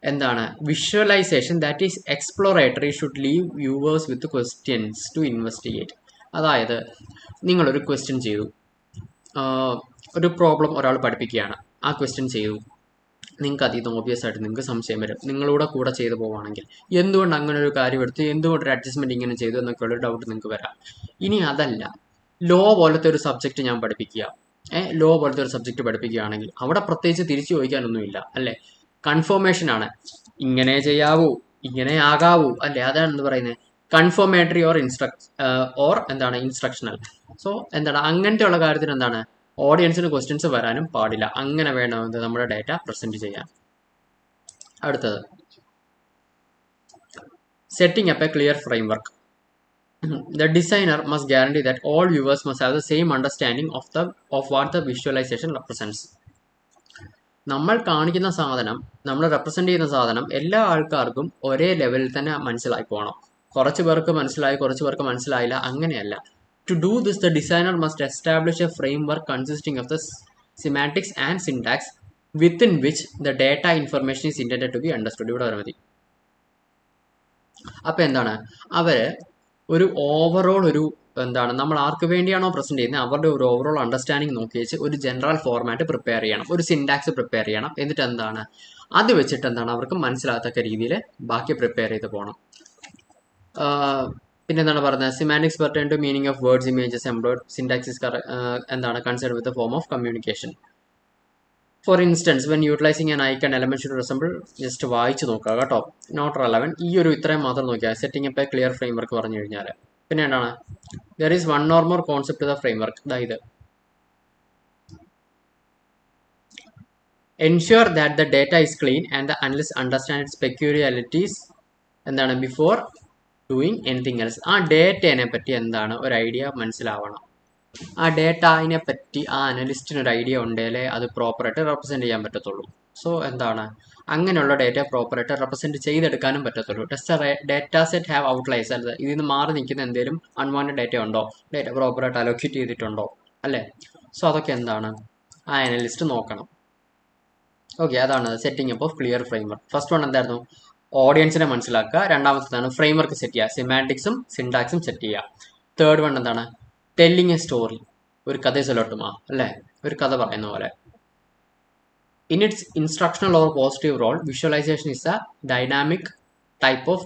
എന്താണ് visualisation that is exploratory should leave viewers with questions to investigate. അതായത് നിങ്ങളൊരു ക്വസ്റ്റ്യൻ ചെയ്തു, ഒരു പ്രോബ്ലം ഒരാൾ പഠിപ്പിക്കുകയാണ്, ആ ക്വസ്റ്റ്യൻ ചെയ്തു, നിങ്ങൾക്ക് അതിൽ നിന്ന് ഓബിയസ് ആയിട്ട് നിങ്ങൾക്ക് സംശയം വരും, നിങ്ങളുടെ കൂടെ ചെയ്തു പോവുകയാണെങ്കിൽ എന്തുകൊണ്ട് അങ്ങനെ ഒരു കാര്യം എടുത്ത്, എന്തുകൊണ്ട് ഒരു അഡ്ജസ്റ്റ്മെന്റ് ഇങ്ങനെ ചെയ്തു എന്നൊക്കെയുള്ള ഡൗട്ട് നിങ്ങൾക്ക് വരാം. ഇനി അതല്ല, ലോ പോലത്തെ ഒരു സബ്ജക്റ്റ് ഞാൻ പഠിപ്പിക്കുക, ലോ പോലത്തെ ഒരു സബ്ജക്റ്റ് പഠിപ്പിക്കുകയാണെങ്കിൽ അവിടെ പ്രത്യേകിച്ച് തിരിച്ചു ചോദിക്കാനൊന്നുമില്ല അല്ലേ, കൺഫർമേഷൻ ആണ്, ഇങ്ങനെ ചെയ്യാവൂ, ഇങ്ങനെ ആകാവൂ അല്ലേ, അതാണ് എന്ത് പറയുന്നത്, കൺഫർമേറ്ററി ഓർ എന്താണ് ഇൻസ്ട്രക്ഷണൽ. സോ എന്താണ് അങ്ങനത്തെ ഉള്ള കാര്യത്തിന് എന്താണ് ഓഡിയൻസിന് ക്വസ്റ്റ്യൻസ് വരാനും പാടില്ല, അങ്ങനെ വേണമെന്ന് നമ്മുടെ ഡേറ്റ പ്രസന്റ് ചെയ്യാൻ. അടുത്തത് setting up a clear framework. The designer must guarantee that all viewers must have the same understanding of what the visualization represents. നമ്മൾ കാണിക്കുന്ന സാധനം, നമ്മൾ റെപ്രസെന്റ് ചെയ്യുന്ന സാധനം എല്ലാ ആൾക്കാർക്കും ഒരേ ലെവലിൽ തന്നെ മനസ്സിലായി പോകണം. കുറച്ച് പേർക്ക് മനസ്സിലായി, കുറച്ച് പേർക്ക് മനസ്സിലായില്ല, അങ്ങനെയല്ല. To do this, the designer must establish a framework consisting of the semantics and syntax within which the data information is intended to be understood. ഇവിടെ വരെ മതി. അപ്പൊ എന്താണ്, അവര് ഒരു ഓവറോൾ ഒരു എന്താണ് നമ്മൾ ആർക്ക് വേണ്ടിയാണോ പ്രസന്റ് ചെയ്യുന്നത് അവരുടെ ഒരു ഓവറോൾ അണ്ടർസ്റ്റാൻഡിങ് നോക്കി വെച്ച് ഒരു ജനറൽ ഫോർമാറ്റ് പ്രിപ്പയർ ചെയ്യണം, ഒരു സിൻടാക്സ് പ്രിപ്പയർ ചെയ്യണം. എന്നിട്ട് എന്താണ് അത് വെച്ചിട്ട് എന്താണ് അവർക്ക് മനസ്സിലാകത്തക്ക രീതിയിൽ ബാക്കി പ്രിപ്പയർ ചെയ്ത് പോകണം. പിന്നെ എന്താണ് പറയുന്നത്, semantics pertain to meaning of words, images, employed, syntax എന്താണ് considered with form of communication. For instance when utilising an icon element should resemble, just വായിച്ച് നോക്കുക കേട്ടോ, നോട്ട് റെലവൻറ്റ്, ഈ ഒരു ഇത്രയും മാത്രം നോക്കിയാൽ setting up a clear framework പറഞ്ഞു കഴിഞ്ഞാൽ. പിന്നെ എന്താണ്, there is one or more concept the framework, അതായത് ensure that the data is clean and the analyst understand its peculiarities എന്താണ് ബിഫോർ ഡൂയിങ് എനിത്തിങ് എൽസ്. ആ ഡേറ്റയെ പറ്റി എന്താണ് ഒരു ഐഡിയ മനസ്സിലാവണം, ആ ഡേറ്റയെ പറ്റി ആ അനലിസ്റ്റിന് ഒരു ഐഡിയ ഉണ്ടെങ്കിലേ അത് പ്രോപ്പറായിട്ട് റെപ്രസെന്റ് ചെയ്യാൻ പറ്റത്തുള്ളൂ. സോ എന്താണ് അങ്ങനെയുള്ള ഡേറ്റ പ്രോപ്പറായിട്ട് റെപ്രസെന്റ് ചെയ്തെടുക്കാനും പറ്റത്തുള്ളൂ. ഡേറ്റ സെറ്റ് ഹാവ് ഔട്ട്ലൈസ്, അല്ല ഇതിൽ നിന്ന് മാറി നിൽക്കുന്ന എന്തെങ്കിലും അൺവാണ്ടഡ് ഡേറ്റ ഉണ്ടോ, ഡേറ്റ പ്രോപ്പറായിട്ട് അലോക്കേറ്റ് ചെയ്തിട്ടുണ്ടോ അല്ലേ. സോ അതൊക്കെ എന്താണ് ആ അനലിസ്റ്റ് നോക്കണം. ഓക്കെ, അതാണ് setting up of clear framework. First one എന്തായിരുന്നു, ഓഡിയൻസിനെ മനസ്സിലാക്കുക. രണ്ടാമത്തേതാണ് ഫ്രെയിംവർക്ക് സെറ്റ് ചെയ്യുക, സിമാറ്റിക്സും സിൻടാക്സും സെറ്റ് ചെയ്യുക. തേർഡ് വൺ എന്താണ്, ടെല്ലിങ് എ സ്റ്റോറി, ഒരു കഥ ചൊല്ലട്ടുമാ അല്ലേ, ഒരു കഥ പറയുന്ന പോലെ. In its instructional or positive role, visualization is a dynamic type of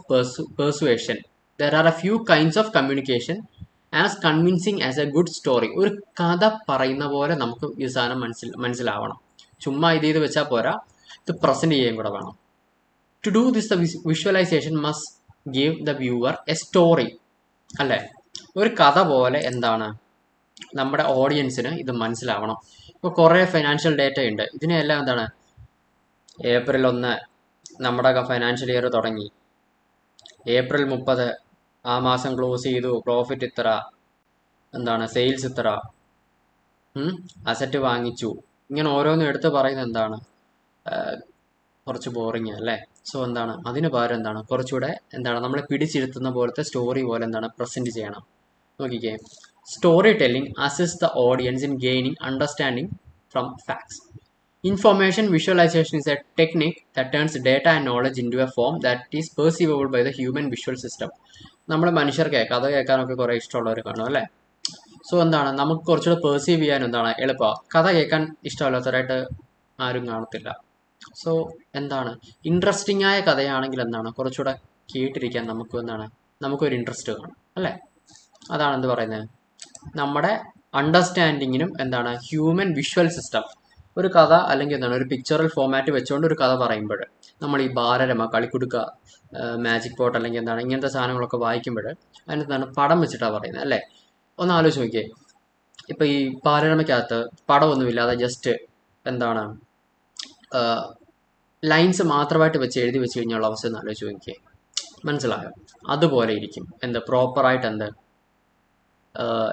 persuasion. There are a few kinds of communication as convincing as a good story. ഒരു കഥ പറയുന്ന പോലെ നമുക്ക് ഈ സാധനം മനസ്സിലാവണം, ചുമ്മാ ഇത് ചെയ്ത് വെച്ചാൽ പോരാ, ഇത് പ്രസന്റ് ചെയ്യാൻ കൂടെ വേണം. To do this, the visualization must give the viewer a story അല്ലേ, ഒരു കഥ പോലെ എന്താണ് നമ്മുടെ ഓഡിയൻസിന് ഇത് മനസ്സിലാവണം. ഇപ്പോൾ കുറേ ഫൈനാൻഷ്യൽ ഡേറ്റ ഉണ്ട്, ഇതിനെല്ലാം എന്താണ് ഏപ്രിൽ 1 നമ്മുടെ ഫൈനാൻഷ്യൽ ഇയർ തുടങ്ങി, ഏപ്രിൽ 30 ആ മാസം ക്ലോസ് ചെയ്തു, പ്രോഫിറ്റ് ഇത്ര, എന്താണ് സെയിൽസ് ഇത്ര, അസറ്റ് വാങ്ങിച്ചു, ഇങ്ങനെ ഓരോന്നും എടുത്ത് പറയുന്നത് എന്താണ് കുറച്ച് ബോറിങ് അല്ലേ. സോ എന്താണ് അതിന് പകരം എന്താണ് കുറച്ചുകൂടെ എന്താണ് നമ്മളെ പിടിച്ചിരുത്തുന്ന പോലത്തെ സ്റ്റോറി പോലെ എന്താണ് പ്രസന്റ് ചെയ്യണം. നോക്കിക്കേ, story telling assist the audience in gaining understanding from facts. Information visualization is a technique that turns data and knowledge into a form that is perceivable by the human visual system. നമ്മൾ മനുഷ്യർക്ക് കഥ കേൾക്കാനൊക്കെ കുറേ ഇഷ്ടമുള്ളവർ കാണും അല്ലേ. So എന്താണ് നമുക്ക് കുറച്ചുകൂടെ പെർസീവ് ചെയ്യാൻ എന്താണ് എളുപ്പമാണ്. കഥ കേൾക്കാൻ ഇഷ്ടമല്ലാത്തവരായിട്ട് ആരും കാണത്തില്ല. സോ എന്താണ് ഇൻട്രസ്റ്റിംഗ് ആയ കഥയാണെങ്കിൽ എന്താണ് കുറച്ചുകൂടെ കേട്ടിരിക്കാൻ നമുക്ക് എന്താണ് നമുക്കൊരു ഇൻട്രസ്റ്റ് കാണും അല്ലേ. അതാണ് എന്ത് പറയുന്നത്, നമ്മുടെ അണ്ടർസ്റ്റാൻഡിങ്ങിനും എന്താണ് ഹ്യൂമൻ വിഷ്വൽ സിസ്റ്റം. ഒരു കഥ അല്ലെങ്കിൽ എന്താണ് ഒരു പിക്ചറൽ ഫോമാറ്റ് വെച്ചുകൊണ്ട് ഒരു കഥ പറയുമ്പോൾ നമ്മൾ ഈ ബാലരമ, കളിക്കുടുക്ക, മാജിക് പോട്ട് അല്ലെങ്കിൽ എന്താണ് ഇങ്ങനത്തെ സാധനങ്ങളൊക്കെ വായിക്കുമ്പോൾ അതിനെന്താണ് പടം വെച്ചിട്ടാണ് പറയുന്നത് അല്ലേ. ഒന്ന് ആലോചിച്ച് നോക്കിയേ, ഇപ്പം ഈ ബാലരമയ്ക്കകത്ത് പടമൊന്നുമില്ലാതെ ജസ്റ്റ് എന്താണ് ലൈൻസ് മാത്രമായിട്ട് വെച്ച് എഴുതി വെച്ച് കഴിഞ്ഞുള്ള അവസ്ഥ ഒന്ന് ആലോചിച്ച് നോക്കിയേ, മനസ്സിലായോ. അതുപോലെ ഇരിക്കും എന്ത് പ്രോപ്പറായിട്ട് എന്ത്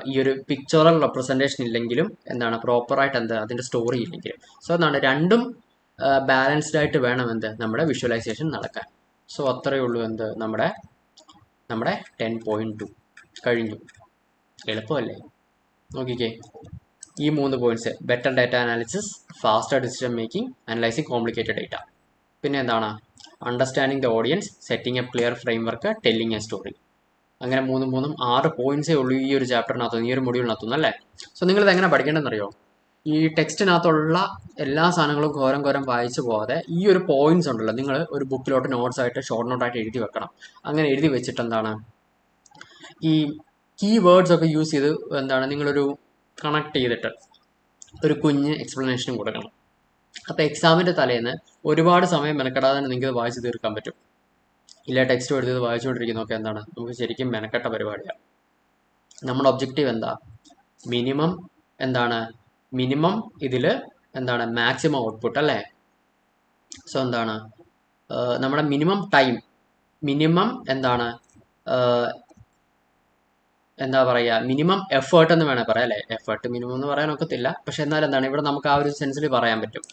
ഈ ഒരു പിക്ചറൽ റെപ്രസെൻറ്റേഷൻ ഇല്ലെങ്കിലും എന്താണ് പ്രോപ്പറായിട്ട് എന്ത് അതിൻ്റെ സ്റ്റോറി ഇല്ലെങ്കിലും. സോ എന്താണ് രണ്ടും ബാലൻസ്ഡ് ആയിട്ട് വേണം എന്ത് നമ്മുടെ വിഷ്വലൈസേഷൻ നടക്കാൻ. സോ അത്രയേ ഉള്ളൂ എന്ത് നമ്മുടെ 10.2 കഴിഞ്ഞു. എളുപ്പമല്ലേ. നോക്കിക്കേ, ഈ 3 points: better data analysis, faster decision making, analysing complicated data. പിന്നെ എന്താണ് understanding the audience, setting a clear framework, telling a story. അങ്ങനെ 6 പോയിന്റ്സേ ഉള്ളൂ ഈ ഒരു ചാപ്റ്ററിനകത്തുനിന്ന്, ഈ ഒരു മൊഡ്യൂളിനകത്തുനിന്ന് അല്ലേ. സോ നിങ്ങളിത് എങ്ങനെ പഠിക്കേണ്ടതെന്നറിയോ, ഈ ടെക്സ്റ്റിനകത്തുള്ള എല്ലാ സാധനങ്ങളും ഘോരം വായിച്ചു പോകാതെ ഈ ഒരു പോയിന്റ്സ് ഉണ്ടല്ലോ നിങ്ങൾ ഒരു ബുക്കിലോട്ട് നോട്ട്സ് ആയിട്ട് ഷോർട്ട് നോട്ടായിട്ട് എഴുതി വെക്കണം. അങ്ങനെ എഴുതി വെച്ചിട്ട് എന്താണ് ഈ കീ വേർഡ്സ് ഒക്കെ യൂസ് ചെയ്ത് എന്താണ് നിങ്ങളൊരു കണക്ട് ചെയ്തിട്ട് ഒരു കുഞ്ഞ് എക്സ്പ്ലനേഷനും കൊടുക്കണം. അപ്പോൾ എക്സാമിൻ്റെ തലേന്ന് ഒരുപാട് സമയം മെനക്കെടാതെ നിങ്ങൾക്ക് ഇത് വായിച്ച് തീർക്കാൻ പറ്റും. ഇല്ല ടെക്സ്റ്റ് എടുത്തത് വായിച്ചുകൊണ്ടിരിക്കുന്നതൊക്കെ എന്താണ് നമുക്ക് ശരിക്കും മെനക്കെട്ട പരിപാടിയാണ്. നമ്മുടെ ഒബ്ജക്റ്റീവ് എന്താ? മിനിമം എന്താണ് മിനിമം ഇതിൽ എന്താണ് മാക്സിമം ഔട്ട്പുട്ട് അല്ലേ? സോ എന്താണ് നമ്മുടെ മിനിമം ടൈം മിനിമം എന്താണ് എന്താ പറയുക മിനിമം എഫേർട്ട് എന്ന് വേണേൽ പറയാം അല്ലേ? എഫേർട്ട് മിനിമം എന്ന് പറയാൻ ഒക്കത്തില്ല, പക്ഷെ എന്നാലും എന്താണ് ഇവിടെ നമുക്ക് ആ ഒരു സെൻസിൽ പറയാൻ പറ്റും.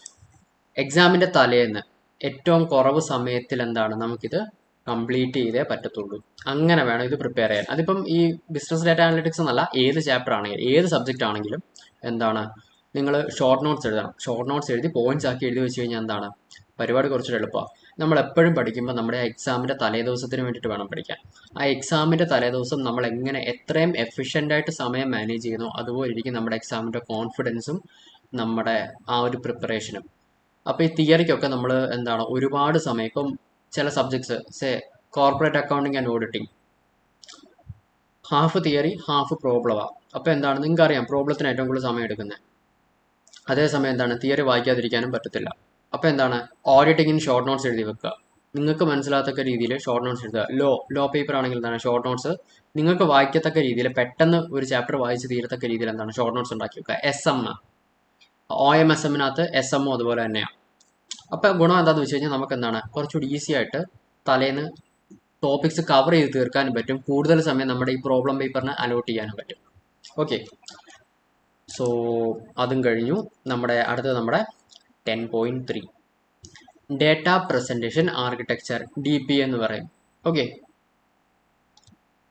എക്സാമിൻ്റെ തലേന്ന് ഏറ്റവും കുറവ് സമയത്തിൽ എന്താണ് നമുക്കിത് കംപ്ലീറ്റ് ചെയ്തേ പറ്റത്തുള്ളൂ. അങ്ങനെ വേണം ഇത് പ്രിപ്പയർ ചെയ്യാൻ. അതിപ്പം ഈ ബിസിനസ് ഡാറ്റ അനലിറ്റിക്സ് എന്നല്ല, ഏത് ചാപ്റ്റർ ആണെങ്കിലും ഏത് സബ്ജക്റ്റ് ആണെങ്കിലും എന്താണ് നിങ്ങൾ ഷോർട്ട് നോട്ട്സ് എഴുതണം. ഷോർട്ട് നോട്ട്സ് എഴുതി പോയിന്റ്സ് ആക്കി എഴുതി വെച്ച് കഴിഞ്ഞാൽ എന്താണ് പരിപാടി കുറച്ചുകൂടെ എളുപ്പമാണ്. നമ്മൾ എപ്പോഴും പഠിക്കുമ്പോൾ നമ്മുടെ എക്സാമിൻ്റെ തലേദിവസത്തിന് വേണ്ടിയിട്ട് വേണം പഠിക്കാൻ. ആ എക്സാമിൻ്റെ തലേദിവസം നമ്മൾ എങ്ങനെ എത്രയും എഫിഷ്യൻ്റായിട്ട് സമയം മാനേജ് ചെയ്യുന്നു അതുപോലെ ഇരിക്കും നമ്മുടെ എക്സാമിൻ്റെ കോൺഫിഡൻസും നമ്മുടെ ആ ഒരു പ്രിപ്പറേഷനും. അപ്പോൾ ഈ തിയറിക്കൊക്കെ നമ്മൾ എന്താണ് ഒരുപാട് സമയം ഇപ്പം ചില subjects corporate accounting and auditing half theory half പ്രോബ്ലമാണ്. അപ്പോൾ എന്താണ് നിങ്ങൾക്ക് അറിയാം പ്രോബ്ലത്തിന് ഏറ്റവും കൂടുതൽ സമയം എടുക്കുന്നത്. അതേസമയം എന്താണ് തിയറി വായിക്കാതിരിക്കാനും പറ്റത്തില്ല. അപ്പോൾ എന്താണ് ഓഡിറ്റിങ്ങിന് ഷോർട്ട് നോട്ട്സ് എഴുതി വെക്കുക. നിങ്ങൾക്ക് മനസ്സിലാത്തക്ക രീതിയിൽ ഷോർട്ട് നോട്ട്സ് എഴുതുക. ലോ പേപ്പർ ആണെങ്കിൽ എന്താണ് ഷോർട്ട് നോട്ട്സ് നിങ്ങൾക്ക് വായിക്കത്തക്ക രീതിയിൽ പെട്ടെന്ന് ഒരു ചാപ്റ്റർ വായിച്ച് തീരത്തക്ക രീതിയിൽ എന്താണ് ഷോർട്ട് നോട്ട്സ് ഉണ്ടാക്കി വെക്കുക. OMSMനകത്ത് SMO അതുപോലെ തന്നെയാണ്. അപ്പോൾ ഗുണം എന്താണെന്ന് വെച്ച് കഴിഞ്ഞാൽ നമുക്ക് എന്താണ് കുറച്ചുകൂടി ഈസി ആയിട്ട് തലേന്ന് ടോപ്പിക്സ് കവർ ചെയ്ത് തീർക്കാനും പറ്റും. കൂടുതൽ സമയം നമ്മുടെ ഈ പ്രോബ്ലം പേപ്പറിന് അലോട്ട് ചെയ്യാനും പറ്റും. ഓക്കെ, സോ അതും കഴിഞ്ഞു. അടുത്തത് നമ്മുടെ 10.3 ഡേറ്റ പ്രസൻറ്റേഷൻ ആർക്കിടെക്ചർ DPA എന്ന് പറയും. ഓക്കെ,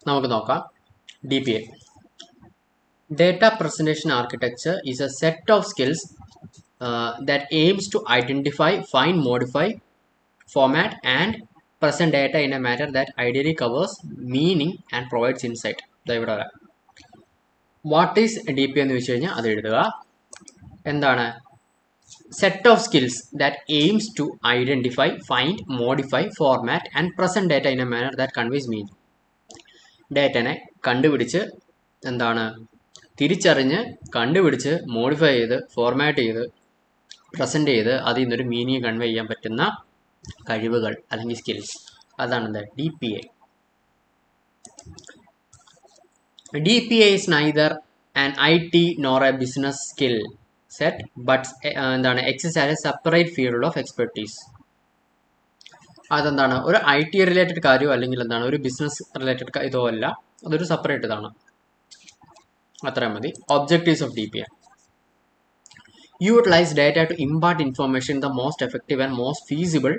നമുക്ക് നോക്കാം. DPA Data Presentation Architecture is a set of skills that aims to identify, find, modify, format and present data in a manner that ideally covers meaning and provides insight. What is DPA എന്ന് വെച്ച് കഴിഞ്ഞാൽ അത് എഴുതുക. എന്താണ് set of skills that aims to identify, find, modify, format and present data in a manner that conveys meaning. ഡേറ്റനെ കണ്ടുപിടിച്ച് എന്താണ് തിരിച്ചറിഞ്ഞ് കണ്ടുപിടിച്ച് മോഡിഫൈ ചെയ്ത് ഫോർമാറ്റ് ചെയ്ത് പ്രസൻറ്റ് ചെയ്ത് അതിൽ നിന്നൊരു മീനിങ് കൺവേ ചെയ്യാൻ പറ്റുന്ന കഴിവുകൾ അല്ലെങ്കിൽ സ്കിൽസ്, അതാണ് എന്താ DPA. DPA is neither an IT nor a business skill set but എന്താണ് exists as a separate field of expertise. അതെന്താണ് ഒരു IT റിലേറ്റഡ് കാര്യമോ അല്ലെങ്കിൽ എന്താണ് ഒരു ബിസിനസ് റിലേറ്റഡ് ഇതോ അല്ല, അതൊരു സെപ്പറേറ്റ് ഇതാണ്. അത്രയും മതി. Objectives of DPA: utilize data to impart information in the most effective and most feasible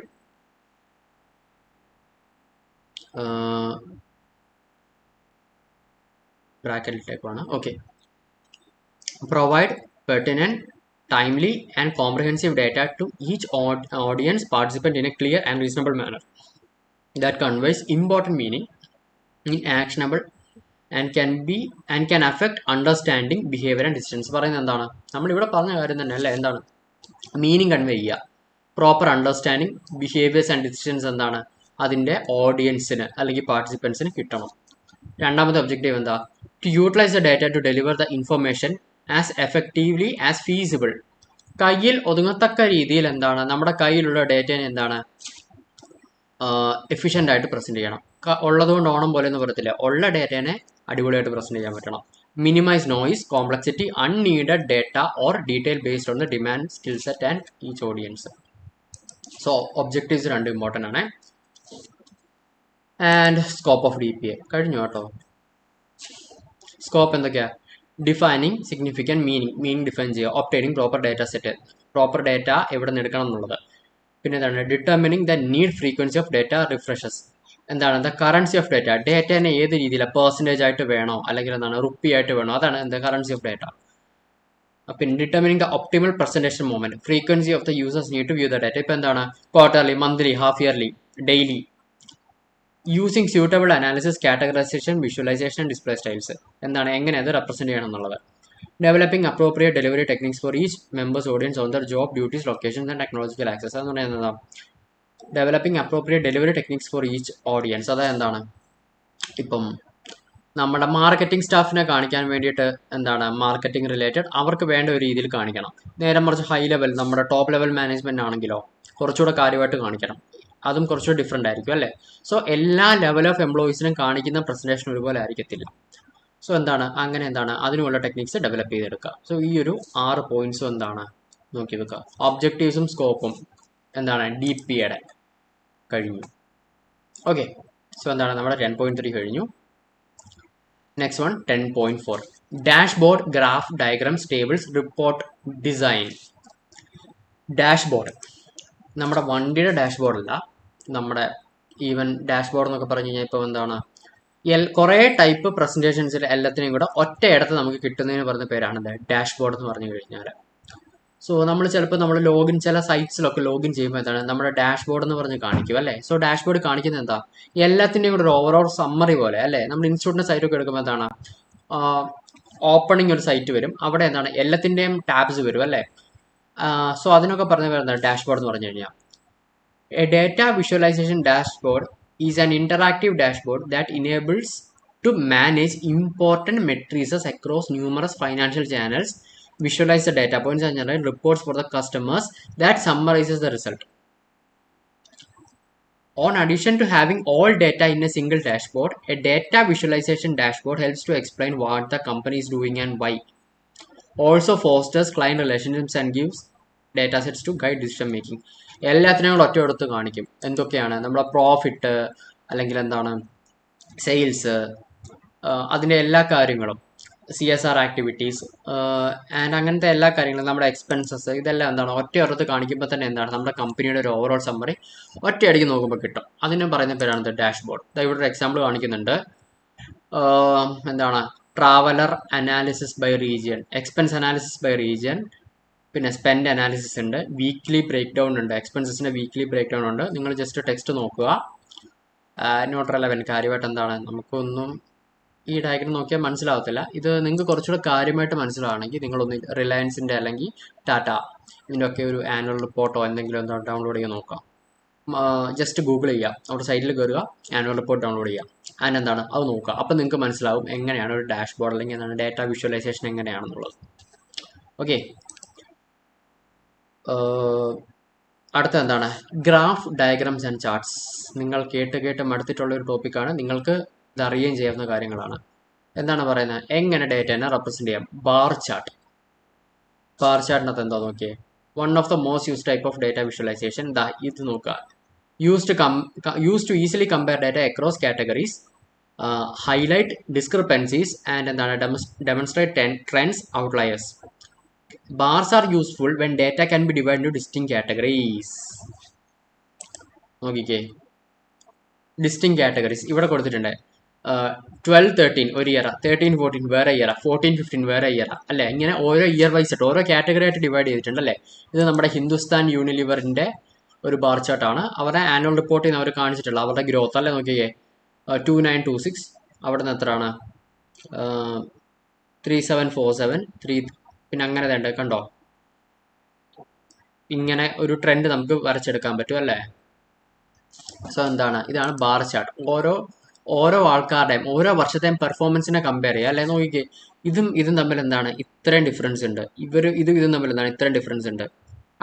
bracket type ആണ്. Okay, provide pertinent, timely and comprehensive data to each audience participant in a clear and reasonable manner that conveys important meaning in actionable and can affect understanding, behavior and decisions. പറയുന്നത് എന്താണ് നമ്മളിവിടെ പറഞ്ഞ കാര്യം തന്നെ അല്ലേ? എന്താണ് meaning convey ചെയ്യുക, proper understanding, behaviours and decisions എന്താണ് അതിൻ്റെ ഓഡിയൻസിന് അല്ലെങ്കിൽ പാർട്ടിസിപ്പൻസിന് കിട്ടണം. രണ്ടാമത്തെ ഒബ്ജക്റ്റീവ് എന്താ? To utilise the data to deliver the information as effectively as feasible. കയ്യിൽ ഒതുങ്ങത്തക്ക രീതിയിൽ എന്താണ് നമ്മുടെ കയ്യിലുള്ള ഡേറ്റനെ എന്താണ് എഫിഷ്യൻ്റ് ആയിട്ട് പ്രസൻറ്റ് ചെയ്യണം. ഉള്ളതുകൊണ്ട് ഓണം പോലെ എന്ന് പറയത്തില്ല, ഉള്ള ഡേറ്റനെ അടിപൊളിയായിട്ട് പ്രസൻറ്റ് ചെയ്യാൻ പറ്റണം. Minimise noise, complexity, unneeded data or detail based on the demand, skill set and each audience. So objectives രണ്ട് ഇമ്പോർട്ടൻ്റ് ആണ്. ആൻഡ് സ്കോപ്പ് ഓഫ് DPA കഴിഞ്ഞു കേട്ടോ. സ്കോപ്പ് എന്തൊക്കെയാ? ഡിഫൈനിങ് സിഗ്നിഫിക്കൻറ്റ് മീനിങ് ഡിഫൈൻ ചെയ്യുക. Obtaining proper data set, proper data എവിടെ നിന്ന് എടുക്കണം എന്നുള്ളത്. പിന്നെ എന്താണ്? Determining the need frequency of data refreshes. എന്താണ്? ദ കറൻസി ഓഫ് ഡേറ്റ, ഡേറ്റനെ ഏത് രീതിയിലാണ് പെർസെൻറ്റേജ് ആയിട്ട് വേണോ അല്ലെങ്കിൽ എന്താണ് റുപ്പി ആയിട്ട് വേണോ, അതാണ് എന്താ കറൻസി ഓഫ് ഡേറ്റ. പിന്നെ determining the optimal presentation movement, frequency of the users need to view the data. ഇപ്പോൾ എന്താണ് quarterly, monthly, half yearly, daily. Using suitable analysis, categorisation, visualisation, display styles. എന്താണ് എങ്ങനെ അത് റെപ്രസെൻറ്റ് ചെയ്യണം എന്നുള്ളത്. Developing appropriate delivery techniques for each member's audience on their job, duties, locations, and technological access. അതെന്ന് പറയുന്നത് developing appropriate delivery techniques for each audience. അതായത് എന്താണ്, ഇപ്പം നമ്മുടെ മാർക്കറ്റിംഗ് സ്റ്റാഫിനെ കാണിക്കാൻ വേണ്ടിയിട്ട് എന്താണ് മാർക്കറ്റിംഗ് റിലേറ്റഡ് അവർക്ക് വേണ്ട ഒരു രീതിയിൽ കാണിക്കണം. നേരെ മറിച്ച് ഹൈ ലെവൽ നമ്മുടെ ടോപ്പ് ലെവൽ മാനേജ്മെന്റ് ആണെങ്കിലോ കുറച്ചുകൂടെ കാര്യമായിട്ട് കാണിക്കണം. അതും കുറച്ചുകൂടെ ഡിഫറെൻ്റ് ആയിരിക്കും അല്ലേ. സോ എല്ലാ ലെവൽ ഓഫ് എംപ്ലോയീസിനും കാണിക്കുന്ന പ്രസന്റേഷൻ ഒരുപോലെ ആയിരിക്കത്തില്ല. സോ എന്താണ് അങ്ങനെ എന്താണ് അതിനുള്ള ടെക്നിക്സ് ഡെവലപ്പ് ചെയ്തെടുക്കുക. സോ ഈ ഒരു 6 പോയിന്റ്സും എന്താണ് നോക്കി വെക്കുക. ഒബ്ജക്റ്റീവ്സും സ്കോപ്പും എന്താണ് DPയുടെ കഴിഞ്ഞു. ഓക്കെ, സോ എന്താണ് നമ്മുടെ 10.3 കഴിഞ്ഞു. Next one 10.4 dashboard, graph, diagrams, tables, report design. Dashboard നമ്മുടെ വണ്ടിയുടെ ഡാഷ്ബോർഡ് അല്ല, നമ്മുടെ ഈവൻ ഡാഷ്ബോർഡ് എന്നൊക്കെ പറഞ്ഞു കഴിഞ്ഞാൽ ഇപ്പോൾ എന്താണ് കുറേ ടൈപ്പ് പ്രസന്റേഷൻസിൽ എല്ലാത്തിനെയും കൂടെ ഒറ്റയിടത്ത് നമുക്ക് കിട്ടുന്നതിന് പറഞ്ഞ പേരാണ് ഡാഷ്ബോർഡ് എന്ന് പറഞ്ഞു കഴിഞ്ഞാൽ. സോ നമ്മൾ ചിലപ്പോൾ നമ്മൾ ലോഗിൻ ചില സൈറ്റ്സിലൊക്കെ ലോഗിൻ ചെയ്യുമ്പോൾ എന്താണ് നമ്മുടെ ഡാഷ്ബോർഡ് എന്ന് പറഞ്ഞ് കാണിക്കും അല്ലേ. സോ ഡാഷ്ബോർഡ് കാണിക്കുന്നത് എന്താ എല്ലാത്തിൻ്റെയും കൂടെ ഒരു ഓവറോൾ സമ്മറി പോലെ അല്ലേ. നമ്മൾ ഇൻസ്റ്റിറ്റ്യൂട്ടിൻ്റെ സൈറ്റൊക്കെ എടുക്കുമ്പോൾ എന്താണ് ഓപ്പണിംഗ് ഒരു സൈറ്റ് വരും, അവിടെ എന്താണ് എല്ലാത്തിൻ്റെയും ടാബ്സ് വരും അല്ലേ. സോ അതിനൊക്കെ പറഞ്ഞ പേരെന്താണ് ഡാഷ്ബോർഡ് എന്ന് പറഞ്ഞു കഴിഞ്ഞാൽ. A data visualisation dashboard is an interactive dashboard that enables to manage important metrics across numerous financial channels, visualize the data points and generate reports for the customers that summarizes the result. On addition to having all data in a single dashboard, a data visualization dashboard helps to explain what the company is doing and why. Also fosters client relationships and gives data sets to guide decision making. എല്ലാത്തിനെയും കൂടെ ഒറ്റയെടുത്ത് കാണിക്കും എന്തൊക്കെയാണ് നമ്മുടെ profit അല്ലെങ്കിൽ എന്താണ് sales, അതിൻ്റെ എല്ലാ കാര്യങ്ങളും, CSR ആക്ടിവിറ്റീസ് ആൻഡ് അങ്ങനത്തെ എല്ലാ കാര്യങ്ങളും, നമ്മുടെ എക്സ്പെൻസസ്, ഇതെല്ലാം എന്താണ് ഒറ്റയൊരത്ത് കാണിക്കുമ്പോൾ തന്നെ എന്താണ് നമ്മുടെ കമ്പനിയുടെ ഒരു ഓവറോൾ സമ്മറി ഒറ്റയടിക്ക് നോക്കുമ്പോൾ കിട്ടും. അതിനും പറയുന്ന പേരാണ് ഡാഷ്ബോർഡ്. ഇവിടെ ഒരു എക്സാമ്പിൾ കാണിക്കുന്നുണ്ട്. എന്താണ് traveller analysis by region, expense analysis by region, പിന്നെ സ്പെൻഡ് അനാലിസിസ് ഉണ്ട്, വീക്ക്ലി ബ്രേക്ക് ഡൗൺ ഉണ്ട്, എക്സ്പെൻസസിൻ്റെ വീക്ക്ലി ബ്രേക്ക് ഡൗൺ ഉണ്ട്. നിങ്ങൾ ജസ്റ്റ് ടെക്സ്റ്റ് നോക്കുക. നോട്ട് റെലവൻറ്റ്, കാര്യമായിട്ട് എന്താണ് നമുക്കൊന്നും ഈ ഡയഗ്രം നോക്കിയാൽ മനസ്സിലാവത്തില്ല. ഇത് നിങ്ങൾക്ക് കുറച്ചുകൂടെ കാര്യമായിട്ട് മനസ്സിലാവണമെങ്കിൽ നിങ്ങളൊന്ന് റിലയൻസിൻ്റെ അല്ലെങ്കിൽ ടാറ്റ ഇതിൻ്റെയൊക്കെ ഒരു ആനുവൽ റിപ്പോർട്ടോ എന്തെങ്കിലും എന്താ ഡൗൺലോഡ് ചെയ്യാൻ നോക്കാം. ജസ്റ്റ് ഗൂഗിൾ ചെയ്യുക, അവിടെ സൈറ്റിൽ കയറുക, ആനുവൽ റിപ്പോർട്ട് ഡൗൺലോഡ് ചെയ്യുക, അതിനെന്താണ് അത് നോക്കുക. അപ്പം നിങ്ങൾക്ക് മനസ്സിലാവും എങ്ങനെയാണ് ഒരു ഡാഷ്ബോർഡ് അല്ലെങ്കിൽ എന്താണ് ഡാറ്റ വിഷ്വലൈസേഷൻ എങ്ങനെയാണെന്നുള്ളത്. ഓക്കെ, അടുത്ത എന്താണ് ഗ്രാഫ്, ഡയഗ്രാംസ് ആൻഡ് ചാർട്ട്സ്. നിങ്ങൾ കേട്ട് മടുത്തിട്ടുള്ള ഒരു ടോപ്പിക്കാണ്, നിങ്ങൾക്ക് ഇത് അറിയുകയും ചെയ്യാവുന്ന കാര്യങ്ങളാണ്. എന്താണ് പറയുന്നത് എങ്ങനെ ഡേറ്റനെ റെപ്രസെന്റ് ചെയ്യാം. ബാർ ചാർട്ട്, ബാർ ചാർട്ടിനകത്ത് എന്താ നോക്കിയേ, one of the most use type of data visualisation. ഇത് നോക്കുക, use to easily compare data across categories, highlight discrepancies and എന്താണ് demonstrate trends, outliers. Bars are useful when data can be divide into distinct categories. നോക്കിക്കേ, distinct categories ഇവിടെ കൊടുത്തിട്ടുണ്ട്. 12-13 ഒരു year, 13-14 വേറെ year, 14-15 വേറെ year അല്ലേ. ഇങ്ങനെ ഓരോ ഇയർ വൈസ് ആയിട്ട് ഓരോ കാറ്റഗറി ആയിട്ട് ഡിവൈഡ് ചെയ്തിട്ടുണ്ട് അല്ലേ. ഇത് നമ്മുടെ ഹിന്ദുസ്ഥാൻ യൂണിലിവറിൻ്റെ ഒരു ബാർ ചാർട്ടാണ്. അവരുടെ ആനുവൽ റിപ്പോർട്ടിൽ നിന്ന് അവർ കാണിച്ചിട്ടുള്ള അവരുടെ ഗ്രോത്ത് അല്ലേ. നോക്കിയേ 2926, അവിടെ നിന്ന് എത്രയാണ് 3747, 3, പിന്നെ അങ്ങനെ വേണ്ട കണ്ടോ. ഇങ്ങനെ ഒരു ട്രെൻഡ് നമുക്ക് വരച്ചെടുക്കാൻ പറ്റും അല്ലേ. സോ എന്താണ് ഇതാണ് ബാർ ചാർട്ട്. ഓരോ ആൾക്കാരുടെയും ഓരോ വർഷത്തെയും പെർഫോമൻസിനെ കമ്പയർ ചെയ്യുക അല്ലെ. നോക്കിക്കേ, ഇതും തമ്മിൽ എന്താണ് ഇത്രയും ഡിഫറൻസ് ഉണ്ട്, ഇതും തമ്മിൽ എന്താണ് ഇത്രയും ഡിഫറൻസ് ഉണ്ട്.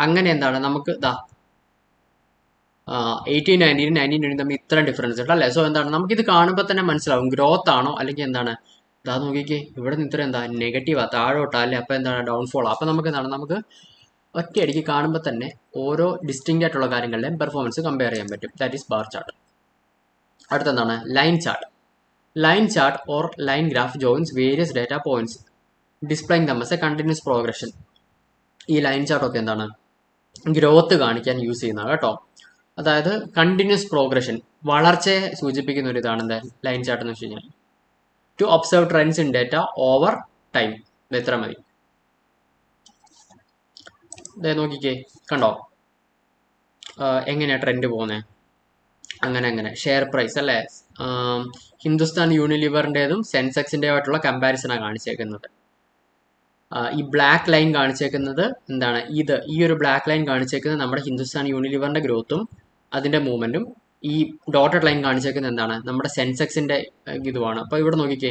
അങ്ങനെ എന്താണ് നമുക്ക് 1819 1920 തമ്മിൽ ഇത്രയും ഡിഫറൻസ് ഉണ്ട് അല്ലേ. സോ എന്താണ് നമുക്കിത് കാണുമ്പോൾ തന്നെ മനസ്സിലാവും ഗ്രോത്ത് ആണോ അല്ലെങ്കിൽ എന്താണ്. നോക്കിക്കേ, ഇവിടെ നിന്ന് ഇത്ര എന്താ നെഗറ്റീവാ, താഴോട്ടാ അല്ലേ. അപ്പോൾ എന്താണ് ഡൗൺഫോൾ. അപ്പോൾ നമുക്ക് എന്താണ് നമുക്ക് ഒറ്റയടിക്ക് കാണുമ്പോൾ തന്നെ ഓരോ ഡിസ്റ്റിങ്റ്റ് ആയിട്ടുള്ള കാര്യങ്ങളുടെയും പെർഫോമൻസ് കമ്പയർ ചെയ്യാൻ പറ്റും. That is bar chart. അടുത്തെന്താണ് line chart. Line chart or line graph joins various data points displaying them as a continuous progression. ഈ ലൈൻ ചാർട്ടൊക്കെ എന്താണ് ഗ്രോത്ത് കാണിക്കാൻ യൂസ് ചെയ്യുന്നതാണ് കേട്ടോ. അതായത് കണ്ടിന്യൂസ് പ്രോഗ്രഷൻ, വളർച്ചയെ സൂചിപ്പിക്കുന്ന ഒരു ഇതാണ് എന്താ ലൈൻ ചാർട്ട് എന്ന് വെച്ച് കഴിഞ്ഞാൽ. To observe trends in data over time. ഇത് എത്ര മതി. നോക്കിക്കേ, കണ്ടോ എങ്ങനെയാണ് ട്രെൻഡ് പോകുന്നത്. അങ്ങനെ ഷെയർ പ്രൈസ് അല്ലേ. ഹിന്ദുസ്ഥാൻ യൂണിലിവറിൻ്റെതും സെൻസെക്സിൻ്റെതുമായിട്ടുള്ള കമ്പാരിസണാണ് കാണിച്ചേക്കുന്നത്. ഈ ബ്ലാക്ക് ലൈൻ കാണിച്ചേക്കുന്നത് എന്താണ്? ഈ ഒരു ബ്ലാക്ക് ലൈൻ കാണിച്ചേക്കുന്നത് നമ്മുടെ ഹിന്ദുസ്ഥാൻ യൂണിലിവറിന്റെ ഗ്രോത്തും അതിന്റെ മൂവ്മെന്റും. ഈ ഡോട്ടഡ് ലൈൻ കാണിച്ചേക്കുന്നത് എന്താണ്? നമ്മുടെ സെൻസെക്സിന്റെ ഇതുമാണ്. അപ്പൊ ഇവിടെ നോക്കിക്കേ,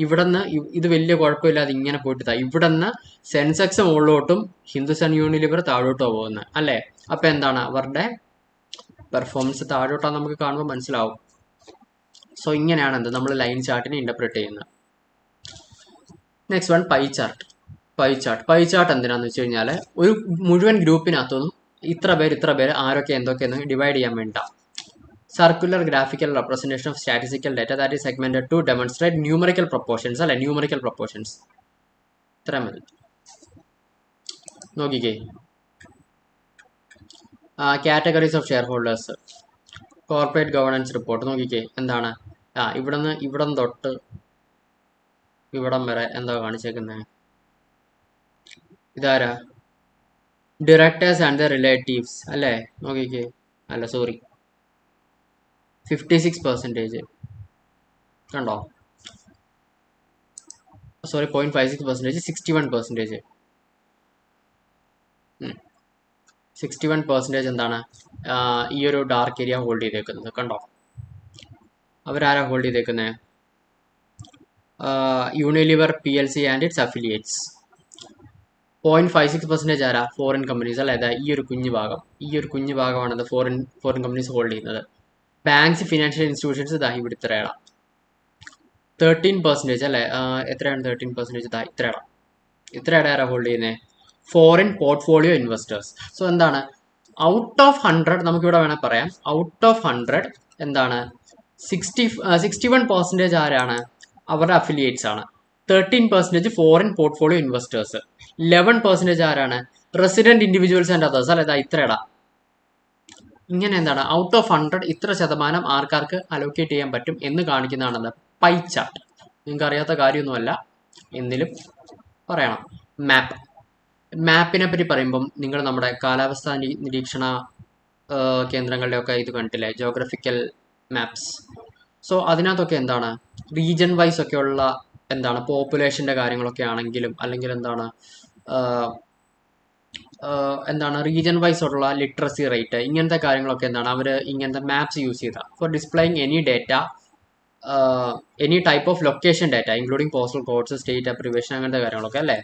ഇവിടെ നിന്ന് ഇത് വലിയ കുഴപ്പമില്ലാതെ ഇങ്ങനെ പോയിട്ട് ഇവിടെ നിന്ന് സെൻസെക്സ് മുകളിലോട്ടും ഹിന്ദുസ്ഥാൻ യൂണിലിവർ താഴോട്ടോ പോകുന്നത് അല്ലേ? അപ്പൊ എന്താണ് അവരുടെ പെർഫോമൻസ് താഴോട്ടാന്ന് നമുക്ക് കാണുമ്പോൾ മനസ്സിലാവും. സോ ഇങ്ങനെയാണ് എന്ത് നമ്മൾ ലൈൻ ചാർട്ടിനെ ഇന്റർപ്രറ്റ് ചെയ്യുന്നത്. Next one pie chart. Pie chart എന്തിനാന്ന് വെച്ച് കഴിഞ്ഞാൽ ഒരു മുഴുവൻ ഗ്രൂപ്പിനകത്തൊന്നും ഇത്ര പേര് ആരൊക്കെ എന്തൊക്കെയെന്ന് ഡിവൈഡ് ചെയ്യാൻ വേണ്ട. Circular graphical representation of statistical data that is segmented to demonstrate numerical proportions അല്ലെ? ന്യൂമറിക്കൽ പ്രൊപ്പോർഷൻസ് ഇത്ര മതി. നോക്കിക്കേ, categories of shareholders, corporate governance report. നോക്കിക്കേ എന്താണ്? ഇവിടം തൊട്ട് ഇവിടം വരെ എന്താ കാണിച്ചേക്കുന്നത്? ഇതാരാ? ഡയറക്ടേഴ്സ് ആൻഡ് ദ റിലേറ്റീവ്സ് അല്ലേ? നോക്കിക്കേ, അല്ല സോറി, 56% കണ്ടോ? സോറി, 0.56%, 61%. 61% എന്താണ്? ഈ ഒരു ഡാർക്ക് ഏരിയ ഹോൾഡ് ചെയ്തേക്കുന്നത് കണ്ടോ? അവരാരാ ഹോൾഡ് ചെയ്തേക്കുന്നത്? Unilever PLC and it's affiliates. 0.56% ആരാ? ഫോറിൻ കമ്പനീസ് അല്ലെ? ഈ ഒരു കുഞ്ഞു ഭാഗമാണ് ഫോറിൻ കമ്പനീസ് ഹോൾഡ് ചെയ്യുന്നത്. ബാങ്ക്സ്, ഫിനാൻഷ്യൽ ഇൻസ്റ്റിറ്റ്യൂഷൻസ് ഇവിടെ ഇത്രയാണ്. 13% അല്ലെ? എത്രയാണ് 13%? ഇത്രയുടെ ആരാ ഹോൾഡ് ചെയ്യുന്നത്? Foreign portfolio investors. സോ എന്താണ്? ഔട്ട് ഓഫ് 100 നമുക്കിവിടെ വേണേൽ പറയാം, ഔട്ട് ഓഫ് 100 എന്താണ്? 61% ആരാണ്? അവരുടെ അഫിലിയേറ്റ്സ് ആണ്. 13% ഫോറിൻ പോർട്ട്ഫോളിയോ ഇൻവെസ്റ്റേഴ്സ്. 11% ആരാണ്? റെസിഡന്റ് ഇൻഡിവിജ്വൽസ് ആൻഡ് അതേഴ്സ് അല്ലെ? ഇത്രയുടെ ഇങ്ങനെ എന്താണ്? ഔട്ട് ഓഫ് 100 ഇത്ര ശതമാനം ആർക്കാർക്ക് അലോക്കേറ്റ് ചെയ്യാൻ പറ്റും എന്ന് കാണിക്കുന്നതാണ് പൈ ചാർട്ട്. നിങ്ങൾക്ക് അറിയാത്ത കാര്യമൊന്നുമല്ല, എന്നിലും പറയണം. മാപ്പിനെ പറ്റി പറയുമ്പം നിങ്ങൾ നമ്മുടെ കാലാവസ്ഥാ നിരീക്ഷണ കേന്ദ്രങ്ങളുടെയൊക്കെ ഇത് കണ്ടിട്ടില്ലേ? Geographical maps. സോ അതിനകത്തൊക്കെ എന്താണ്? റീജൻ വൈസ് ഒക്കെ ഉള്ള എന്താണ് പോപ്പുലേഷന്റെ കാര്യങ്ങളൊക്കെ ആണെങ്കിലും, അല്ലെങ്കിൽ എന്താണ് റീജൻ വൈസ് ഉള്ള ലിറ്ററസി റേറ്റ്, ഇങ്ങനത്തെ കാര്യങ്ങളൊക്കെ എന്താണ് അവർ ഇങ്ങനത്തെ മാപ്സ് യൂസ് ചെയ്ത for displaying any data, any type of location data including postal codes, state abbreviation, അങ്ങനത്തെ കാര്യങ്ങളൊക്കെ അല്ലേ?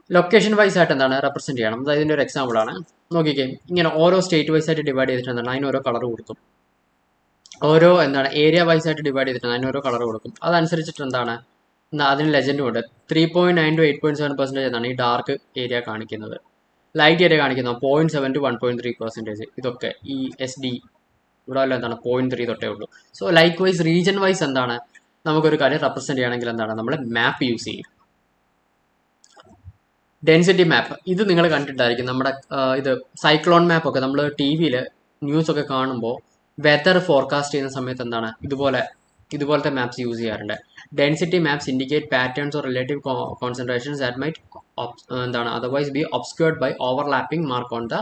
ലൊക്കേഷൻ വൈസ് ആയിട്ട് എന്താണ് റെപ്രസെന്റ് ചെയ്യണം. അതായത് ഇതിന്റെ ഒരു എക്സാമ്പിൾ ആണ്. നോക്കിക്കേ, ഇങ്ങനെ ഓരോ സ്റ്റേറ്റ് വൈസ് ആയിട്ട് ഡിവൈഡ് ചെയ്തിട്ട് എന്താണ് അതിന് ഓരോ കളർ കൊടുക്കും. ഓരോ ഏരിയ വൈസ് ആയിട്ട് ഡിവൈഡ് ചെയ്തിട്ട് അതിന് ഓരോ കളർ കൊടുക്കും. അതനുസരിച്ചിട്ട് എന്താണ് അതിന് ലെജൻഡും ഉണ്ട്. 3.9 to 8.7% എന്നാണ് ഈ ഡാർക്ക് ഏരിയ കാണിക്കുന്നത്. ലൈറ്റ് ഏരിയ കാണിക്കുന്നത് 0.7 to 1.3%. ഇതൊക്കെ ഈ SD ഇവിടെ വല്ല എന്താണ് 0.3 തൊട്ടേ ഉള്ളൂ. So likewise region wise എന്താണ് നമുക്കൊരു കാര്യം റെപ്രസെന്റ് ചെയ്യണമെങ്കിൽ എന്താണ് നമ്മൾ മാപ്പ് യൂസ് ചെയ്യും. ഡെൻസിറ്റി മാപ്പ് ഇത് നിങ്ങൾ കണ്ടിട്ടായിരിക്കും. നമ്മുടെ ഇത് സൈക്ലോൺ മാപ്പ് ഒക്കെ നമ്മൾ TV-യിൽ ന്യൂസ് ഒക്കെ കാണുമ്പോൾ വെതർ ഫോർകാസ്റ്റ് ചെയ്യുന്ന സമയത്ത് എന്താണ് ഇതുപോലത്തെ മാപ്സ് യൂസ് ചെയ്യാറുണ്ട്. Density maps indicate patterns or relative concentrations that might otherwise be obscured by overlapping mark on the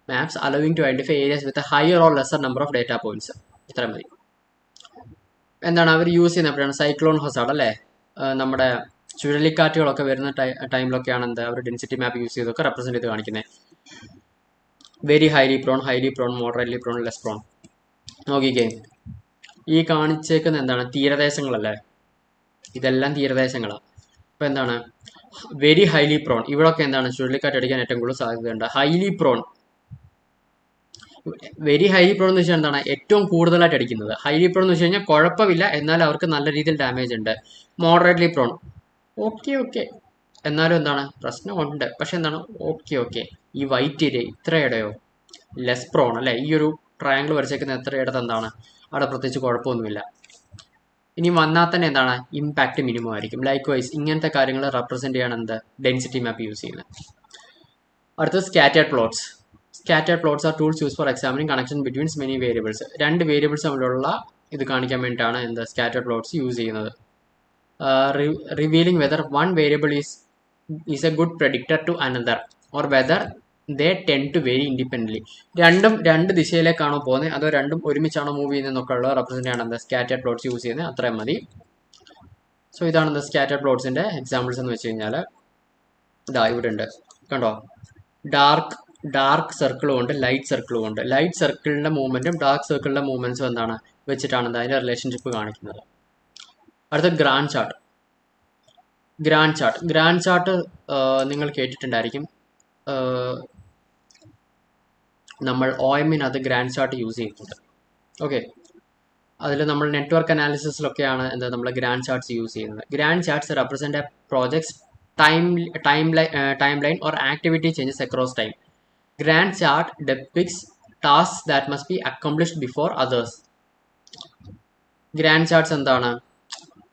maps, allowing to identify areas with a higher or lesser number of data points. ഇത്ര മതി. എന്താണ് അവർ use ചെയ്യുന്നത് എപ്പോഴാണ്? Cyclone Hazard അല്ലേ? നമ്മുടെ ചുഴലിക്കാറ്റുകളൊക്കെ വരുന്ന ടൈമിലൊക്കെയാണ് അവർ ഡെൻസിറ്റി മാപ്പ് യൂസ് ചെയ്തൊക്കെ റെപ്രസെന്റ് ചെയ്ത് കാണിക്കുന്നത്. Very highly prone, moderately prone, less prone. നോക്കിക്കേ, ഈ കാണിച്ചേക്കുന്ന എന്താണ് തീരദേശങ്ങളല്ലേ? ഇതെല്ലാം തീരദേശങ്ങളാണ്. അപ്പൊ എന്താണ് വെരി ഹൈലി പ്രോൺ, ഇവിടൊക്കെ എന്താണ് ചുഴലിക്കാറ്റ് അടിക്കാൻ ഏറ്റവും കൂടുതൽ സാധ്യതയുണ്ട്. Highly prone, very highly prone എന്ന് വെച്ചാൽ എന്താണ് ഏറ്റവും കൂടുതലായിട്ട് അടിക്കുന്നത്. ഹൈലി പ്രോൺ എന്ന് വെച്ച് കഴിഞ്ഞാൽ കുഴപ്പമില്ല, എന്നാൽ അവർക്ക് നല്ല രീതിയിൽ ഡാമേജ് ഉണ്ട്. മോഡറേറ്റ്ലി പ്രോൺ, ഓക്കെ എന്നാലും എന്താണ് പ്രശ്നമുണ്ട്, പക്ഷെ എന്താണ് ഓക്കെ. ഈ വൈറ്റ് ഏരിയ ഇത്രയുടെയോ ലെസ് പ്രോൺ അല്ലെ? ഈ ഒരു ട്രയാങ്കിൾ വരച്ചേക്കുന്ന എത്രയിടത്ത് എന്താണ് അവിടെ പ്രത്യേകിച്ച് കുഴപ്പമൊന്നുമില്ല. ഇനി വന്നാൽ തന്നെ എന്താണ് ഇമ്പാക്ട് മിനിമം ആയിരിക്കും. ലൈക്ക് വൈസ് ഇങ്ങനത്തെ കാര്യങ്ങൾ റെപ്രസെന്റ് ചെയ്യാണ് ഡെൻസിറ്റി മാപ്പ് യൂസ് ചെയ്യുന്നത്. അടുത്തത് scattered plots. Scattered plots are tools use for examining connection betweens many variables. രണ്ട് വേരിയബിൾസ് തമ്മിലുള്ള ഇത് കാണിക്കാൻ വേണ്ടിയിട്ടാണ് സ്കാറ്റേർഡ് പ്ലോട്ട്സ് യൂസ് ചെയ്യുന്നത്. Revealing whether one variable is a good predictor to another or whether they tend to vary independently. രണ്ട് ദിശയിലേക്കാണോ പോകുന്നത്, അതോ രണ്ടും ഒരുമിച്ചാണോ മൂവ് ചെയ്യുന്നതെന്നൊക്കെ ഉള്ള റെപ്രസെന്റ് ആണ് സ്കാറ്റേർഡ് പ്ലോട്ട്സ് യൂസ് ചെയ്യുന്നത്. അത്രയും മതി. സോ ഇതാണ് എന്താ സ്കാറ്റർ പ്ലോട്ട്സിൻ്റെ എക്സാമ്പിൾസ് എന്ന് വെച്ച് കഴിഞ്ഞാൽ ഇതാ ഇവിടെ ഉണ്ട് കണ്ടോ, ഡാർക്ക് സർക്കിളും ഉണ്ട് ലൈറ്റ് സർക്കിളും ഉണ്ട്. ലൈറ്റ് സർക്കിളിൻ്റെ മൂവ്മെൻറ്റും ഡാർക്ക് സർക്കിളിൻ്റെ മൂവ്മെൻറ്റ്സും എന്താണ് വെച്ചിട്ടാണ് എന്താ അതിൻ്റെ റിലേഷൻഷിപ്പ് കാണിക്കുന്നത്. അടുത്ത ഗ്രാൻഡ് ചാർട്ട് നിങ്ങൾ കേട്ടിട്ടുണ്ടായിരിക്കും. നമ്മൾ OMനകത്ത് ഗ്രാൻഡ് ചാർട്ട് യൂസ് ചെയ്യുന്നുണ്ട്. ഓക്കെ, അതിൽ നമ്മൾ നെറ്റ്വർക്ക് അനാലിസിസിലൊക്കെയാണ് എന്താ നമ്മൾ ഗ്രാൻഡ് ചാർട്ട്സ് യൂസ് ചെയ്യുന്നത്. Grand charts represent A projects timeline or activity changes across time. Grand chart depicts tasks that must be accomplished before others. Grand charts എന്താണ്,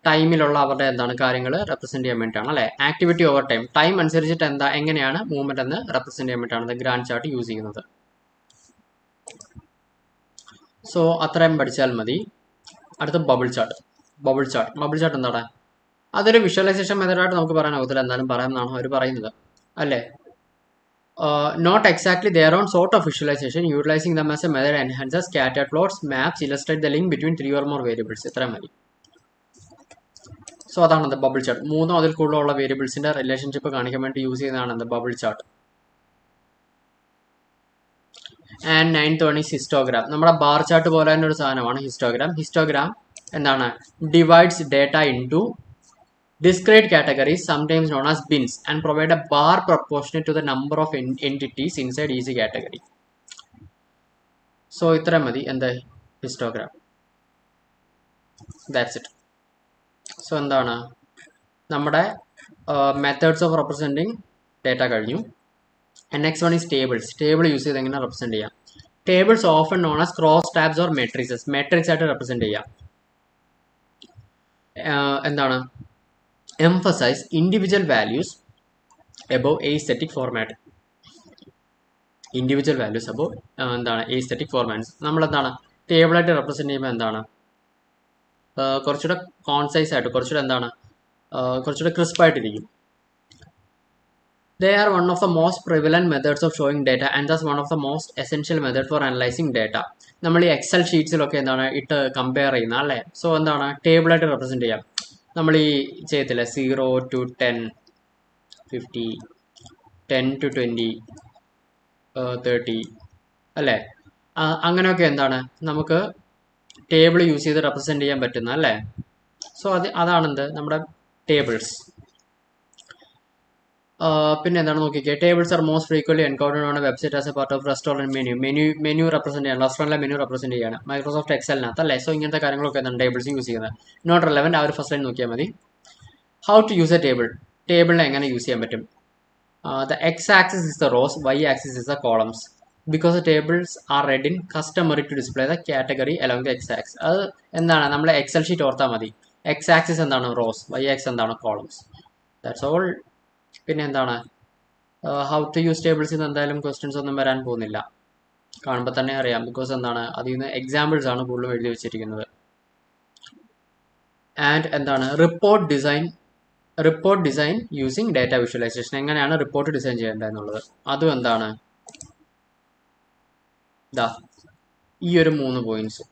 ടൈമിലുള്ള അവരുടെ എന്താണ് കാര്യങ്ങൾ റെപ്രസെൻറ്റ് ചെയ്യാൻ വേണ്ടിയിട്ടാണ് അല്ലേ. ആക്ടിവിറ്റി ഓവർ ടൈം അനുസരിച്ചിട്ട് എങ്ങനെയാണ് മൂവ്മെന്റ് എന്ന് റെപ്രസെൻറ്റ് ചെയ്യാൻ വേണ്ടിയിട്ടാണ് ഗ്രാൻഡ് ചാർട്ട് യൂസ് ചെയ്യുന്നത്. സോ അത്രയും പഠിച്ചാൽ മതി. അടുത്ത ബബിൾ ചാർട്ട് എന്താണ്, അതൊരു വിഷ്വലൈസേഷൻ മെത്തേഡായിട്ട് നമുക്ക് പറയാനാകത്തില്ല, എന്നാലും പറയാമെന്നാണ് അവർ പറയുന്നത് അല്ലേ. Not exactly their own sort of visualization, utilizing them as a method enhances scattered plots, maps, illustrate the link between 3 or more variables. ഇത്രയും മതി. സോ അതാണ് എന്താ ബബിൾ ചാർട്ട്. 3 അതിൽ കൂടുതലുള്ള വേരിയബിൾസിന്റെ റിലേഷൻഷിപ്പ് കാണിക്കാൻ വേണ്ടി യൂസ് ചെയ്യുന്നതാണ് എന്താ bubble chart. And 9th one is histogram. നമ്മുടെ ബാർ ചാർട്ട് പോലെ തന്നെ ഒരു സാധനമാണ് ഹിസ്റ്റോഗ്രാം എന്താണ്, divides data into discrete categories, sometimes known as bins, and provide a bar proportionate to the number of entities inside each category. So ഇത്ര മതി എന്താ histogram. That's it. So എന്താണ് നമ്മുടെ മെത്തേഡ്സ് ഓഫ് റെപ്രസെൻറ്റിങ് ഡേറ്റ കഴിഞ്ഞു. And next one is table use ചെയ്ത് എങ്ങനെ represent ചെയ്യാം. Tables often known as cross tabs or matrix ആയിട്ട് റെപ്രസെൻറ്റ് ചെയ്യാം. എന്താണ്, emphasize individual values above aesthetic format. എന്താണ് aesthetic formats. നമ്മളെന്താണ് ടേബിളായിട്ട് റെപ്രസെൻറ്റ് ചെയ്യുമ്പോൾ എന്താണ് കുറച്ചുകൂടെ കോൺസൈസ് ആയിട്ട് കുറച്ചുകൂടെ ക്രിസ്പായിട്ടിരിക്കും. They are one of the most prevalent methods of showing data and thus one of the most essential method for analyzing data. നമ്മൾ ഈ Excel ഷീറ്റ്സിലൊക്കെ എന്താണ് ഇട്ട് കമ്പയർ ചെയ്യുന്ന അല്ലേ. സോ എന്താണ് ടേബിളായിട്ട് റെപ്രസെൻറ്റ് ചെയ്യാം. നമ്മൾ ഈ ചെയ്യത്തില്ല 0 to 10, 50, 10 to 20, 30 അല്ലേ. അങ്ങനെയൊക്കെ എന്താണ് നമുക്ക് ടേബിൾ യൂസ് ചെയ്ത് റെപ്രസെൻറ്റ് ചെയ്യാൻ പറ്റുന്ന അല്ലേ. സോ അതാണെന്ത് നമ്മുടെ ടേബിൾസ്. പിന്നെ എന്താണ് നോക്കിക്കേ, tables are most frequently encountered on a website as a part of restaurant menu represent ചെയ്യണം. റെസ്റ്റോറൻറ്റിലെ മെനു റെപ്രസെൻറ്റ് ചെയ്യണം മൈക്രോസോഫ്റ്റ് എക്സലിനകത്ത് അല്ലേ. സോ ഇങ്ങനത്തെ കാര്യങ്ങളൊക്കെ എന്താണ് ടേബിൾസ് യൂസ് ചെയ്യുന്നത്. നോട്ട് റെലവൻറ്റ്, ആ ഒരു ഫസ്റ്റ് ലൈൻ നോക്കിയാൽ മതി. ഹൗ ടു യൂസ് എ ടേബിളിനെ എങ്ങനെ യൂസ് ചെയ്യാൻ പറ്റും. The X axis is the rows, Y axis is the columns. Because tables are read in customary to display the category along the X axis. അത് എന്താണ് നമ്മൾ Excel sheet ഓർത്താൽ മതി. X axis എന്താണ് റോസ്, വൈ ആക്സിസ് എന്താണ് columns. That's all. പിന്നെ എന്താണ് how to use tables എന്ന് എന്തായാലും ക്വസ്റ്റ്യൻസ് ഒന്നും വരാൻ പോകുന്നില്ല, കാണുമ്പോൾ തന്നെ അറിയാം. ബിക്കോസ് എന്താണ് അതിൽ നിന്ന് എക്സാമ്പിൾസ് ആണ് കൂടുതലും എഴുതി വെച്ചിരിക്കുന്നത്. ആൻഡ് എന്താണ് report design using data visualisation. എങ്ങനെയാണ് റിപ്പോർട്ട് ഡിസൈൻ ചെയ്യേണ്ടത് എന്നുള്ളത്. അതും എന്താണ് ഈ ഒരു 3 പോയിന്റ്സ്.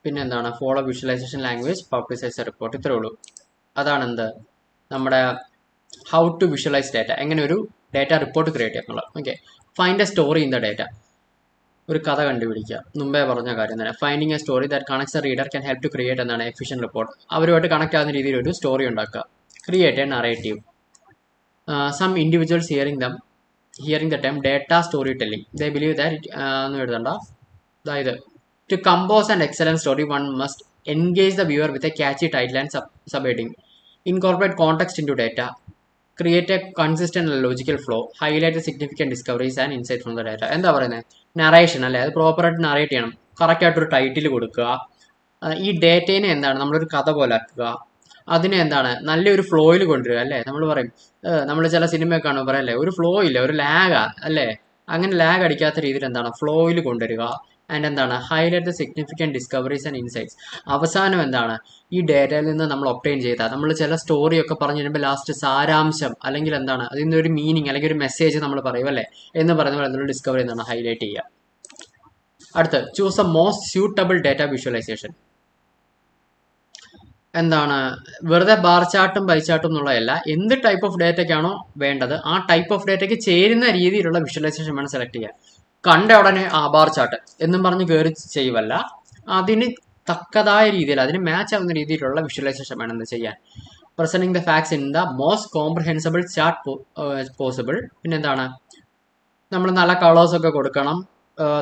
പിന്നെ എന്താണ് follow visualisation language, publicise A report. ഇത്രേ ഉള്ളൂ. അതാണ് എന്ത് നമ്മുടെ ഹൗ ടു വിഷ്വലൈസ് ഡാറ്റ, എങ്ങനെ ഒരു ഡാറ്റ റിപ്പോർട്ട് ക്രിയേറ്റ് ചെയ്യാം എന്നുള്ളത്. Okay, find a story in the data. ഒരു കഥ കണ്ടുപിടിക്കുക. മുമ്പേ പറഞ്ഞ കാര്യം തന്നെ. Finding a story that connects a reader can help to create എന്താണ് എഫിഷ്യൻറ്റ് റിപ്പോർട്ട്. അവരുമായിട്ട് കണക്ട് ആകുന്ന രീതിയിൽ ഒരു സ്റ്റോറി ഉണ്ടാക്കുക. Create a narrative. Some individuals hearing the time data story telling. They believe that ഒന്നും എഴുതണ്ട. അതായത് to compose an excellent story one must engage the viewer with a catchy title and subheading. Incorporate context into data. Create a consistent and logical flow. Highlight the significant discoveries and insights from the data. എന്താ പറയുന്നത്, narration അല്ലേ. അത് പ്രോപ്പറായിട്ട് narrate ചെയ്യണം. കറക്റ്റായിട്ടൊരു title കൊടുക്കുക. ഈ ഡേറ്റേനെ എന്താണ് നമ്മളൊരു കഥ പോലെ ആക്കുക. അതിനെ എന്താണ് നല്ലൊരു ഫ്ലോയിൽ കൊണ്ടുവരിക അല്ലേ. നമ്മൾ പറയും, നമ്മൾ ചില സിനിമയൊക്കെ കാണുമ്പോൾ പറയല്ലേ ഒരു ഫ്ലോ ഇല്ല, ഒരു ലാഗാ അല്ലേ. അങ്ങനെ ലാഗ് അടിക്കാത്ത രീതിയിൽ എന്താണ് ഫ്ലോയിൽ കൊണ്ടുവരിക. ആൻഡ് എന്താണ് highlight the significant discoveries and insights. അവസാനം എന്താണ് ഈ ഡേറ്റയിൽ നിന്ന് നമ്മൾ ഒബ്റ്റെയിൻ ചെയ്താൽ നമ്മൾ ചില സ്റ്റോറിയൊക്കെ പറഞ്ഞു കഴിയുമ്പോൾ ലാസ്റ്റ് സാരാംശം അല്ലെങ്കിൽ എന്താണ് അതിൽ നിന്നൊരു മീനിങ് അല്ലെങ്കിൽ ഒരു മെസ്സേജ് നമ്മൾ പറയും അല്ലേ എന്ന് പറയുന്ന പോലെ എന്തൊരു ഡിസ്കവറി എന്താണ് ഹൈലൈറ്റ് ചെയ്യുക. അടുത്ത് choose A most suitable data visualisation. എന്താണ് വെറുതെ ബാർ ചാർട്ടും പൈ ചാർട്ടും എന്നുള്ളതല്ല, എന്ത് ടൈപ്പ് ഓഫ് ഡേറ്റയ്ക്കാണോ വേണ്ടത് ആ ടൈപ്പ് ഓഫ് ഡേറ്റയ്ക്ക് ചേരുന്ന രീതിയിലുള്ള വിഷ്വലൈസേഷൻ വേണം സെലക്ട് ചെയ്യാൻ. കണ്ട ഉടനെ ആ ബാർ ചാർട്ട് എന്നും പറഞ്ഞ് കയറി ചെയ്യുവല്ല, അതിന് തക്കതായ രീതിയിൽ അതിന് മാച്ച് ആവുന്ന രീതിയിലുള്ള വിഷ്വലൈസേഷൻ വേണം എന്ന് ചെയ്യാൻ. Presenting the facts in the most comprehensible chart possible. പിന്നെ എന്താണ്, നമ്മൾ നല്ല കളേഴ്സ് ഒക്കെ കൊടുക്കണം,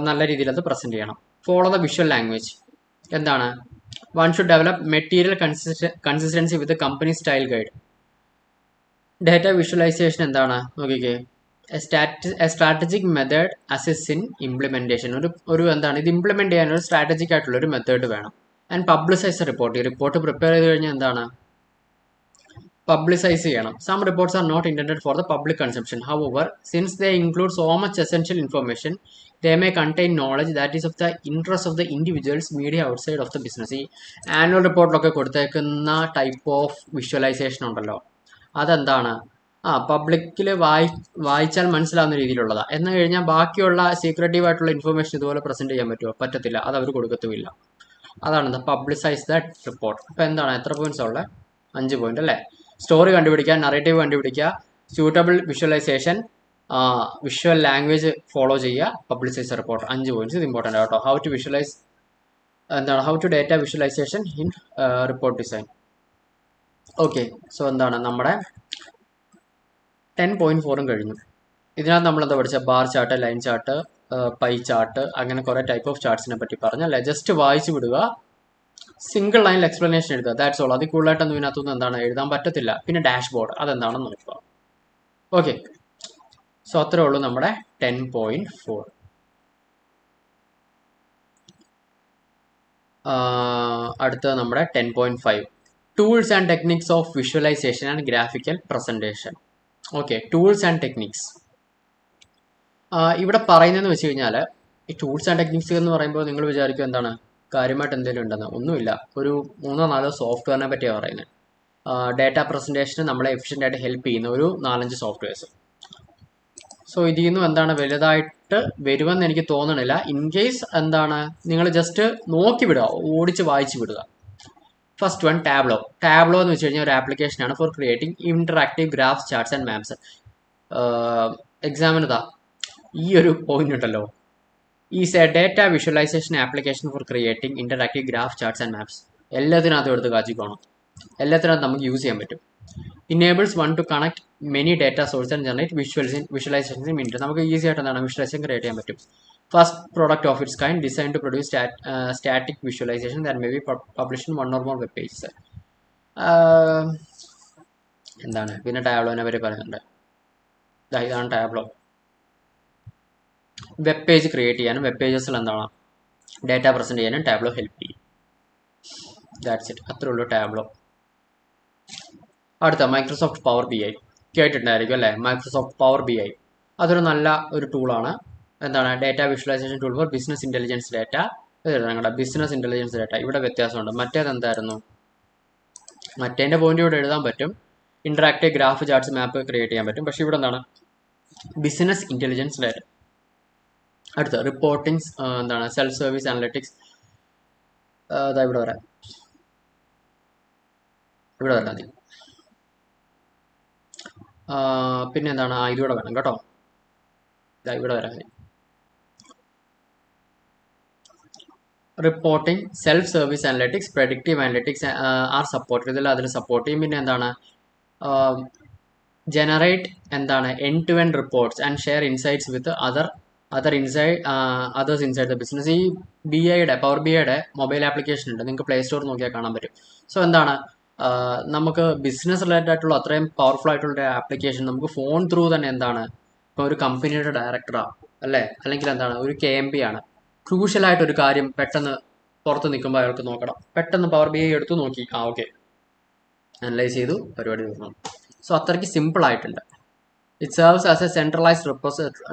നല്ല രീതിയിൽ അത് പ്രസന്റ് ചെയ്യണം. Follow the visual language. എന്താണ്, one should develop material consistency with company style guide. Data visualisation എന്താണ് നോക്കിക്കേ, a strategic method assist in implementation. ഒരു എന്താണ്, ഇത് ഇംപ്ലിമെന്റ് ചെയ്യാൻ ഒരു സ്ട്രാറ്റജിക് ആയിട്ടുള്ള ഒരു മെത്തേഡ് വേണം. And publicize report. ഈ റിപ്പോർട്ട് പ്രിപ്പയർ ചെയ്ത് കഴിഞ്ഞാൽ എന്താണ്, പബ്ലിസൈസ് ചെയ്യണം. Some reports are not intended for the public consumption. However, since they include so much essential information, they may contain knowledge that is of the interest of the individuals media outside of the business. ഈ annual റിപ്പോർട്ടിലൊക്കെ കൊടുത്തേക്കുന്ന type of visualisation ഉണ്ടല്ലോ, അതെന്താണ്, പബ്ലിക്കിൽ വായിച്ചാൽ മനസ്സിലാവുന്ന രീതിയിലുള്ളതാ. എന്ന് കഴിഞ്ഞാൽ ബാക്കിയുള്ള secretive ആയിട്ടുള്ള ഇൻഫർമേഷൻ ഇതുപോലെ പ്രസന്റ് ചെയ്യാൻ പറ്റുമോ? പറ്റത്തില്ല, അത് അവർ കൊടുക്കത്തുമില്ല. അതാണ് പബ്ലിസൈസ് ദ റിപ്പോർട്ട്. ഇപ്പൊ എന്താണ്, എത്ര പോയിന്റ്സ് ഉള്ളത്? 5 പോയിന്റ് അല്ലേ. സ്റ്റോറി കണ്ടുപിടിക്കുക, നറേറ്റീവ് കണ്ടുപിടിക്കുക, suitable visualization, visual language follow ചെയ്യുക, പബ്ലിസൈസ് റിപ്പോർട്ട്. 5 പോയിന്റ്സ്. ഇത് ഇമ്പോർട്ടൻ്റ് ആട്ടോ. ഹൗ ടു വിഷ്വലൈസ് എന്താണ്, how to data visualization in report design. Okay, so എന്താണ് നമ്മുടെ 10.4 കഴിഞ്ഞു. ഇതിനകത്ത് നമ്മൾ എന്താ പഠിച്ച, bar chart, line chart, pie chart, അങ്ങനെ കുറെ ടൈപ്പ് ഓഫ് ചാർട്ട്സിനെ പറ്റി പറഞ്ഞല്ലേ. ജസ്റ്റ് വായിച്ചു വിടുക, സിംഗിൾ ലൈനിൽ എക്സ്പ്ലനേഷൻ എഴുതുക, ദാറ്റ്സ് ഓൾ. അതിൽ കൂടുതലായിട്ടൊന്നും ഇതിനകത്തൊന്നും എന്താണ് എഴുതാൻ പറ്റത്തില്ല. പിന്നെ ഡാഷ്ബോർഡ് അതെന്താണെന്ന് നോക്കുക. ഓക്കെ, സോ അത്രേ ഉള്ളൂ നമ്മുടെ 10.4. അടുത്തത് നമ്മുടെ 10.5, tools and techniques of visualisation and graphical presentation. Okay, tools and techniques. ഇവിടെ പറയുന്നതെന്ന് വെച്ച് കഴിഞ്ഞാൽ, ഈ ടൂൾസ് ആൻഡ് ടെക്നിക്സ് എന്ന് പറയുമ്പോൾ നിങ്ങൾ വിചാരിക്കും എന്താണ്, കാര്യമായിട്ട് എന്തെങ്കിലും ഉണ്ടെന്ന്. ഒന്നുമില്ല, ഒരു 3-4 സോഫ്റ്റ്വെയറിനെ പറ്റിയാണ് പറയുന്നത്. ഡേറ്റ പ്രസന്റേഷന് നമ്മളെ എഫിഷ്യൻ്റ് ആയിട്ട് ഹെൽപ്പ് ചെയ്യുന്ന ഒരു 4-5 സോഫ്റ്റ്വെയർസ്. സോ ഇതിൽ നിന്നും എന്താണ് വലുതായിട്ട് വരുമെന്ന് എനിക്ക് തോന്നണില്ല. ഇൻ കേസ് എന്താണ്, നിങ്ങൾ ജസ്റ്റ് നോക്കി വിടുക, ഓടിച്ച് വായിച്ച് വിടുക. First one, tableau. ടാബ്ലോ എന്ന് വെച്ച് കഴിഞ്ഞാൽ ഒരു ആപ്ലിക്കേഷനാണ് for creating interactive graphs, charts and maps. എക്സാമിന് ഈ ഒരു പോയിന്റ് ഉണ്ടല്ലോ, is a data visualisation application for creating interactive graph, charts and maps. എല്ലാത്തിനകത്തും എടുത്ത് കാച്ചിക്കോണം, എല്ലാത്തിനകത്തും നമുക്ക് യൂസ് ചെയ്യാൻ പറ്റും. enables one to connect many data sources and generate visualizations in minutes. നമുക്ക് ഈസി ആയിട്ട് എന്താണ് വിഷ്വലൈസേഷൻ ക്രിയേറ്റ് ചെയ്യാൻ പറ്റും. First product of its kind, design to produce static visualization that may be publish in 1 or more web pages. എന്താണ് പിന്നെ ടാബ്ലോനെ പറ്റി പറയുന്നുണ്ട്. ഇതാണ് ടാബ്ലോ. വെബ് പേജ് ക്രിയേറ്റ് ചെയ്യാനും വെബ് പേജസിൽ എന്താണ് ഡേറ്റ പ്രസന്റ് ചെയ്യാനും ടാബ്ലോ ഹെൽപ്പ് ചെയ്യും. ദാറ്റ്സ് ഇറ്റ്, അത്രേ ഉള്ളൂ ടാബ്ലോ. അടുത്ത മൈക്രോസോഫ്റ്റ് പവർ ബി ഐ. കേട്ടിട്ടുണ്ടായിരിക്കും അല്ലേ, മൈക്രോസോഫ്റ്റ് പവർ ബി ഐ. അതൊരു നല്ല ഒരു ടൂളാണ്. എന്താണ്, data visualization tool for business intelligence data. ഞങ്ങളുടെ ബിസിനസ് ഇന്റലിജൻസ് ഡേറ്റ. ഇവിടെ വ്യത്യാസമുണ്ട്. മറ്റേത് എന്തായിരുന്നു, മറ്റേൻ്റെ പോയിന്റ് ഇവിടെ എഴുതാൻ പറ്റും, ഇന്ററാക്റ്റീവ് ഗ്രാഫ്, ചാർട്ട്സ്, മാപ്പ് ക്രിയേറ്റ് ചെയ്യാൻ പറ്റും. പക്ഷെ ഇവിടെ എന്താണ്, ബിസിനസ് ഇന്റലിജൻസ് ഡേറ്റ. അടുത്ത റിപ്പോർട്ടിംഗ്, എന്താണ് സെൽഫ് സർവീസ് അനലിറ്റിക്സ്. ഇവിടെ വരാം, ഇവിടെ വരാം മതി. പിന്നെ എന്താണ്, ഇതിവിടെ വേണം കേട്ടോ, ഇവിടെ വരാം. Reporting, self service analytics, predictive analytics are support. ഇതിൽ അതിൽ സപ്പോർട്ട് ചെയ്യും. പിന്നെ എന്താണ്, ജനറേറ്റ് എന്താണ് end to end reports and share insights with others inside the business. ഈ ബി ഐയുടെ പവർ ബി ഐയുടെ മൊബൈൽ ആപ്ലിക്കേഷൻ ഉണ്ട്, നിങ്ങൾക്ക് പ്ലേ സ്റ്റോർ നോക്കിയാൽ കാണാൻ പറ്റും. സോ എന്താണ്, നമുക്ക് ബിസിനസ് റിലേറ്റഡ് ആയിട്ടുള്ള അത്രയും പവർഫുൾ ആയിട്ടുള്ള ആപ്ലിക്കേഷൻ നമുക്ക് ഫോൺ ത്രൂ തന്നെ എന്താണ്, ഇപ്പോൾ ഒരു കമ്പനിയുടെ ഡയറക്ടറാണ് അല്ലേ, അല്ലെങ്കിൽ എന്താണ് ഒരു KMP ആണ്, ക്രൂഷ്യലായിട്ട് ഒരു കാര്യം പെട്ടെന്ന് പുറത്ത് നിൽക്കുമ്പോൾ അയാൾക്ക് നോക്കണം, പെട്ടെന്ന് പവർ ബി ഐ എടുത്ത് നോക്കി, ഓക്കെ അനലൈസ് ചെയ്തു, പരിപാടി തീർന്നു. സോ അത്രയ്ക്ക് സിമ്പിൾ ആയിട്ടുണ്ട്. It serves as A centralised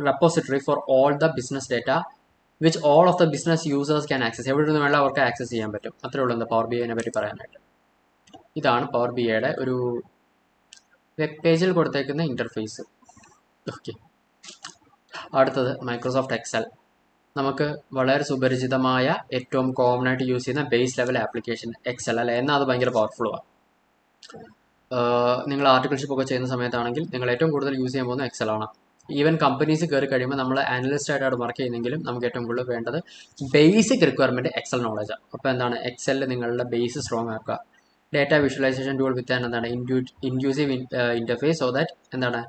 repository for all the business data which all of the business users can access. എവിടെ നിന്ന് വേണം അവർക്ക് ആക്സസ് ചെയ്യാൻ പറ്റും. അത്രേ ഉള്ളൂ എന്താ പവർ ബി ഐനെ പറ്റി പറയാനായിട്ട്. ഇതാണ് പവർ ബി ഐയുടെ ഒരു വെബ് പേജിൽ കൊടുത്തേക്കുന്ന ഇന്റർഫേസ്. ഓക്കെ, അടുത്തത് മൈക്രോസോഫ്റ്റ് എക്സൽ. നമുക്ക് വളരെ സുപരിചിതമായ ഏറ്റവും കോമൺ ആയിട്ട് യൂസ് ചെയ്യുന്ന ബേസ് ലെവൽ ആപ്ലിക്കേഷൻ എക്സൽ അല്ലേ, എന്നാൽ അത് ഭയങ്കര പവർഫുള്ളുമാണ്. നിങ്ങൾ ആർട്ടിക്കിൾഷിപ്പ് ഒക്കെ ചെയ്യുന്ന സമയത്താണെങ്കിൽ നിങ്ങൾ ഏറ്റവും കൂടുതൽ യൂസ് ചെയ്യാൻ പോകുന്ന എക്സൽ ആണ്. ഈവൻ കമ്പനീസ് കയറി കഴിയുമ്പോൾ നമ്മൾ അനലിസ്റ്റ് ആയിട്ടാണ് വർക്ക് ചെയ്യുന്നെങ്കിലും നമുക്ക് ഏറ്റവും കൂടുതൽ വേണ്ടത് ബേസിക് റിക്വയർമെൻറ്റ് എക്സൽ നോളജാണ്. അപ്പോൾ എന്താണ്, എക്സലിൽ നിങ്ങളുടെ ബേസ് സ്ട്രോങ് ആക്കുക. ഡേറ്റ വിഷ്വലൈസേഷൻ ടൂൾ വിത്ത് എന്താണ് ഇൻക്ലൂസീവ് ഇൻ്റർഫേസ്, സോ ദാറ്റ് എന്താണ്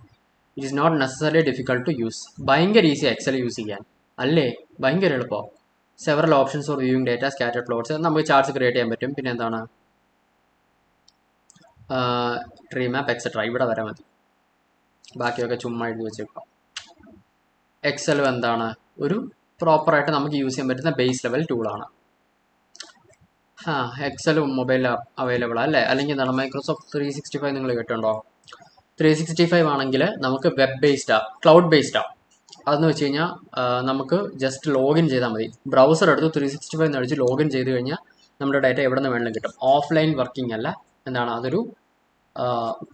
it is not necessary difficult to use. ഭയങ്കര ഈസി എക്സൽ യൂസ് ചെയ്യാൻ അല്ലേ, ഭയങ്കര എളുപ്പം. Several options for viewing data, scatter plots, നമുക്ക് ചാർട്ട്സ് ക്രിയേറ്റ് ചെയ്യാൻ പറ്റും. പിന്നെ എന്താണ് ട്രീ മാപ്പ് എക്സെട്ര, ഇവിടെ വരെ മതി, ബാക്കിയൊക്കെ ചുമ്മാ എഴുതി വെച്ചേക്കാം. എക്സൽ എന്താണ് ഒരു പ്രോപ്പറായിട്ട് നമുക്ക് യൂസ് ചെയ്യാൻ പറ്റുന്ന ബേസ് ലെവൽ ടൂളാണ്. എക്സലും മൊബൈൽ അവൈലബിൾ അല്ലേ, അല്ലെങ്കിൽ എന്താണ് മൈക്രോസോഫ്റ്റ് 365 നിങ്ങൾ കേട്ടുണ്ടോ? 365 ആണെങ്കിൽ നമുക്ക് വെബ് ബേസ്ഡാണ്, ക്ലൗഡ് ബേസ്ഡാണ്. അതെന്ന് വെച്ച് കഴിഞ്ഞാൽ നമുക്ക് ജസ്റ്റ് ലോഗിൻ ചെയ്താൽ മതി. ബ്രൗസർ എടുത്ത് 365 അടിച്ച് ലോഗിൻ ചെയ്ത് കഴിഞ്ഞാൽ നമ്മുടെ ഡാറ്റ എവിടെ നിന്ന് വേണമെങ്കിലും കിട്ടും. ഓഫ്ലൈൻ വർക്കിംഗ് അല്ല, എന്താണ് അതൊരു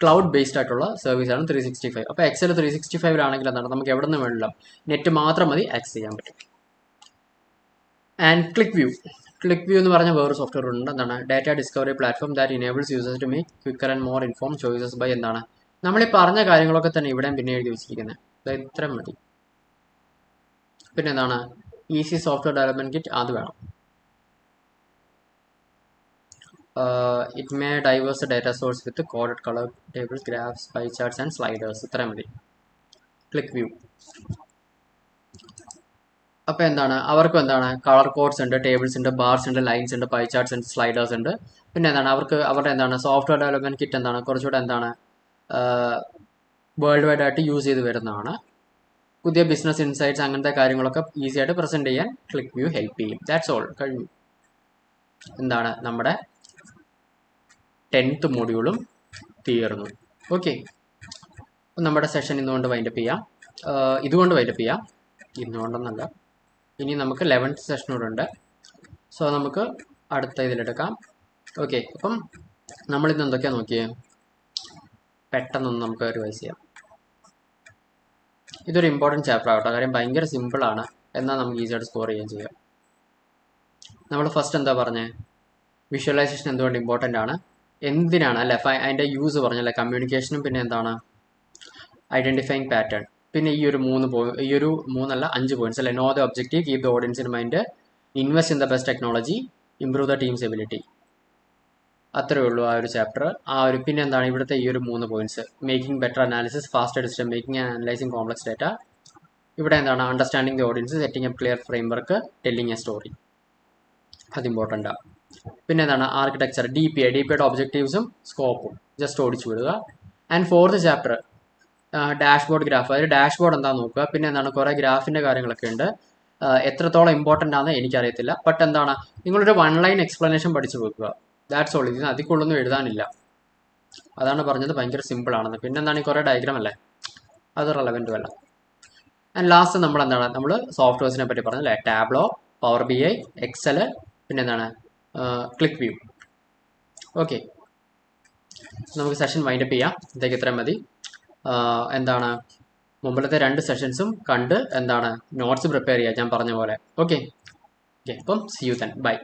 ക്ലൗഡ് ബേസ്ഡ് ആയിട്ടുള്ള സർവീസാണ് 365. അപ്പോൾ എക്സൽ 365 എന്താണ് നമുക്ക് എവിടെ നിന്ന് വേണമെങ്കിലും നെറ്റ് മാത്രം മതി ആക്സസ് ചെയ്യാൻ പറ്റും. ആൻഡ് ക്ലിക്ക് വ്യൂ എന്ന് പറഞ്ഞ വേറൊരു സോഫ്റ്റ്വെയർ ഉണ്ട്. എന്താണ് data discovery platform that enables users to make quicker and more inform choices by എന്താണ് നമ്മൾ ഈ പറഞ്ഞ കാര്യങ്ങളൊക്കെ തന്നെ ഇവിടെയും പിന്നെ എഴുതി വെച്ചിരിക്കുന്നത്. ഇത്രയും മതി. പിന്നെ എന്താണ് ഈസി സോഫ്റ്റ്വെയർ ഡെവലപ്മെന്റ് കിറ്റ്, അത് വേണം. It may diverse data source with coded colour tables, graphs, pie charts and sliders. ഇത്രയും മതി ക്ലിക്ക് വ്യൂ. അപ്പോൾ എന്താണ് അവർക്കും എന്താണ് കളർ കോഡ്സ് ഉണ്ട്, ടേബിൾസ് ഉണ്ട്, ബാർസ് ഉണ്ട്, ലൈൻസ് ഉണ്ട്, പൈ ചാർട്ട്സ് ഉണ്ട്, സ്ലൈഡേഴ്സ് ഉണ്ട്. പിന്നെ എന്താണ് അവരുടെ എന്താണ് സോഫ്റ്റ്വെയർ ഡെവലപ്മെന്റ് കിറ്റ് എന്താണ് കുറച്ചുകൂടെ എന്താണ് വേൾഡ് വൈഡ് ആയിട്ട് യൂസ് ചെയ്ത് വരുന്നതാണ്. പുതിയ ബിസിനസ് ഇൻസൈറ്റ്സ് അങ്ങനത്തെ കാര്യങ്ങളൊക്കെ ഈസി ആയിട്ട് പ്രസന്റ് ചെയ്യാൻ ക്ലിക്ക് വ്യൂ ഹെൽപ്പ് ചെയ്യും. ദാറ്റ്സ് ഓൾ, കഴിഞ്ഞു. എന്താണ് നമ്മുടെ 10th മൊഡ്യൂളും തീർന്നു. ഓക്കെ, നമ്മുടെ സെഷൻ ഇന്നുകൊണ്ട് വൈൻഡപ്പ് ചെയ്യാം. ഇതുകൊണ്ട് വൈൻഡപ്പ് ചെയ്യാം, ഇന്നുകൊണ്ടൊന്നല്ല. ഇനി നമുക്ക് 11th സെഷനോട് ഉണ്ട്. സോ നമുക്ക് അടുത്ത ഇതിലെടുക്കാം. ഓക്കെ, അപ്പം നമ്മളിന്ന് എന്തൊക്കെയാണ് നോക്കിയേ, പെട്ടെന്നൊന്ന് നമുക്ക് റിവൈസ് ചെയ്യാം. ഇതൊരു ഇമ്പോർട്ടൻറ്റ് ചാപ്റ്റർ ആവട്ടെ, കാര്യം ഭയങ്കര സിമ്പിളാണ്, എന്നാൽ നമുക്ക് ഈസിയായിട്ട് സ്കോർ ചെയ്യാൻ ചെയ്യാം. നമ്മൾ ഫസ്റ്റ് എന്താ പറഞ്ഞത്, വിഷ്വലൈസേഷൻ എന്തുകൊണ്ട് ഇമ്പോർട്ടൻ്റ് ആണ്, എന്തിനാണ് അല്ലേ, അതിൻ്റെ യൂസ് പറഞ്ഞല്ലേ, കമ്മ്യൂണിക്കേഷനും പിന്നെ എന്താണ് ഐഡൻറ്റിഫൈങ് പാറ്റേൺ. പിന്നെ ഈ ഒരു 5 പോയിന്റ്സ് അല്ലേ, know the objective, keep the audience in mind, invest in the best technology, improve the teams ability. അത്രയേ ഉള്ളൂ ആ ഒരു ചാപ്റ്റർ. പിന്നെ എന്താണ് ഇവിടുത്തെ ഈ ഒരു 3 points, making better analysis, faster decision making and analysing complex data. ഇവിടെ എന്താണ് understanding the audience, setting a clear framework, telling a story, അത് ഇമ്പോർട്ടൻ്റ് ആണ്. പിന്നെ എന്താണ് ആർക്കിടെക്ചർ, ഡിപിയുടെ ഒബ്ജക്റ്റീവ്സും സ്കോപ്പും ജസ്റ്റ് ഓടിച്ചു വിടുക. And 4th chapter dashboard graph, അതായത് ഡാഷ്ബോർഡ് എന്താണെന്ന് നോക്കുക. പിന്നെ എന്താണ് കുറേ ഗ്രാഫിൻ്റെ കാര്യങ്ങളൊക്കെ ഉണ്ട്, എത്രത്തോളം ഇമ്പോർട്ടൻ്റ് ആണെന്ന് എനിക്കറിയത്തില്ല. ബട്ട് എന്താണ് നിങ്ങളൊരു 1 ലൈൻ എക്സ്പ്ലനേഷൻ പഠിച്ചു വെക്കുക, ദാറ്റ്സ് ഓൾ. ഇതിന് അതിക്കുള്ളൊന്നും എഴുതാനില്ല, അതാണ് പറഞ്ഞത് ഭയങ്കര സിമ്പിൾ ആണെന്ന്. പിന്നെ എന്താണ് ഈ കുറേ ഡയഗ്രാം അല്ലേ, അത് റെലവൻറ്റും അല്ല. ആൻഡ് ലാസ്റ്റ് നമ്മൾ സോഫ്റ്റ്വെയർസിനെ പറ്റി പറഞ്ഞല്ലേ, ടാബ്ലോ, പവർ BI, എക്സൽ, പിന്നെ എന്താണ് ക്ലിക്ക് വ്യൂ. ഓക്കെ, നമുക്ക് സെഷൻ വൈൻഡപ്പ് ചെയ്യാം. ഇതേക്ക് ഇത്രയും മതി. എന്താണ് മുമ്പിലത്തെ 2 സെഷൻസും കണ്ട് എന്താണ് നോട്ട്സ് പ്രിപ്പയർ ചെയ്യുക ഞാൻ പറഞ്ഞ പോലെ. ഓക്കെ, അപ്പം സി യു ദെൻ, ബൈ.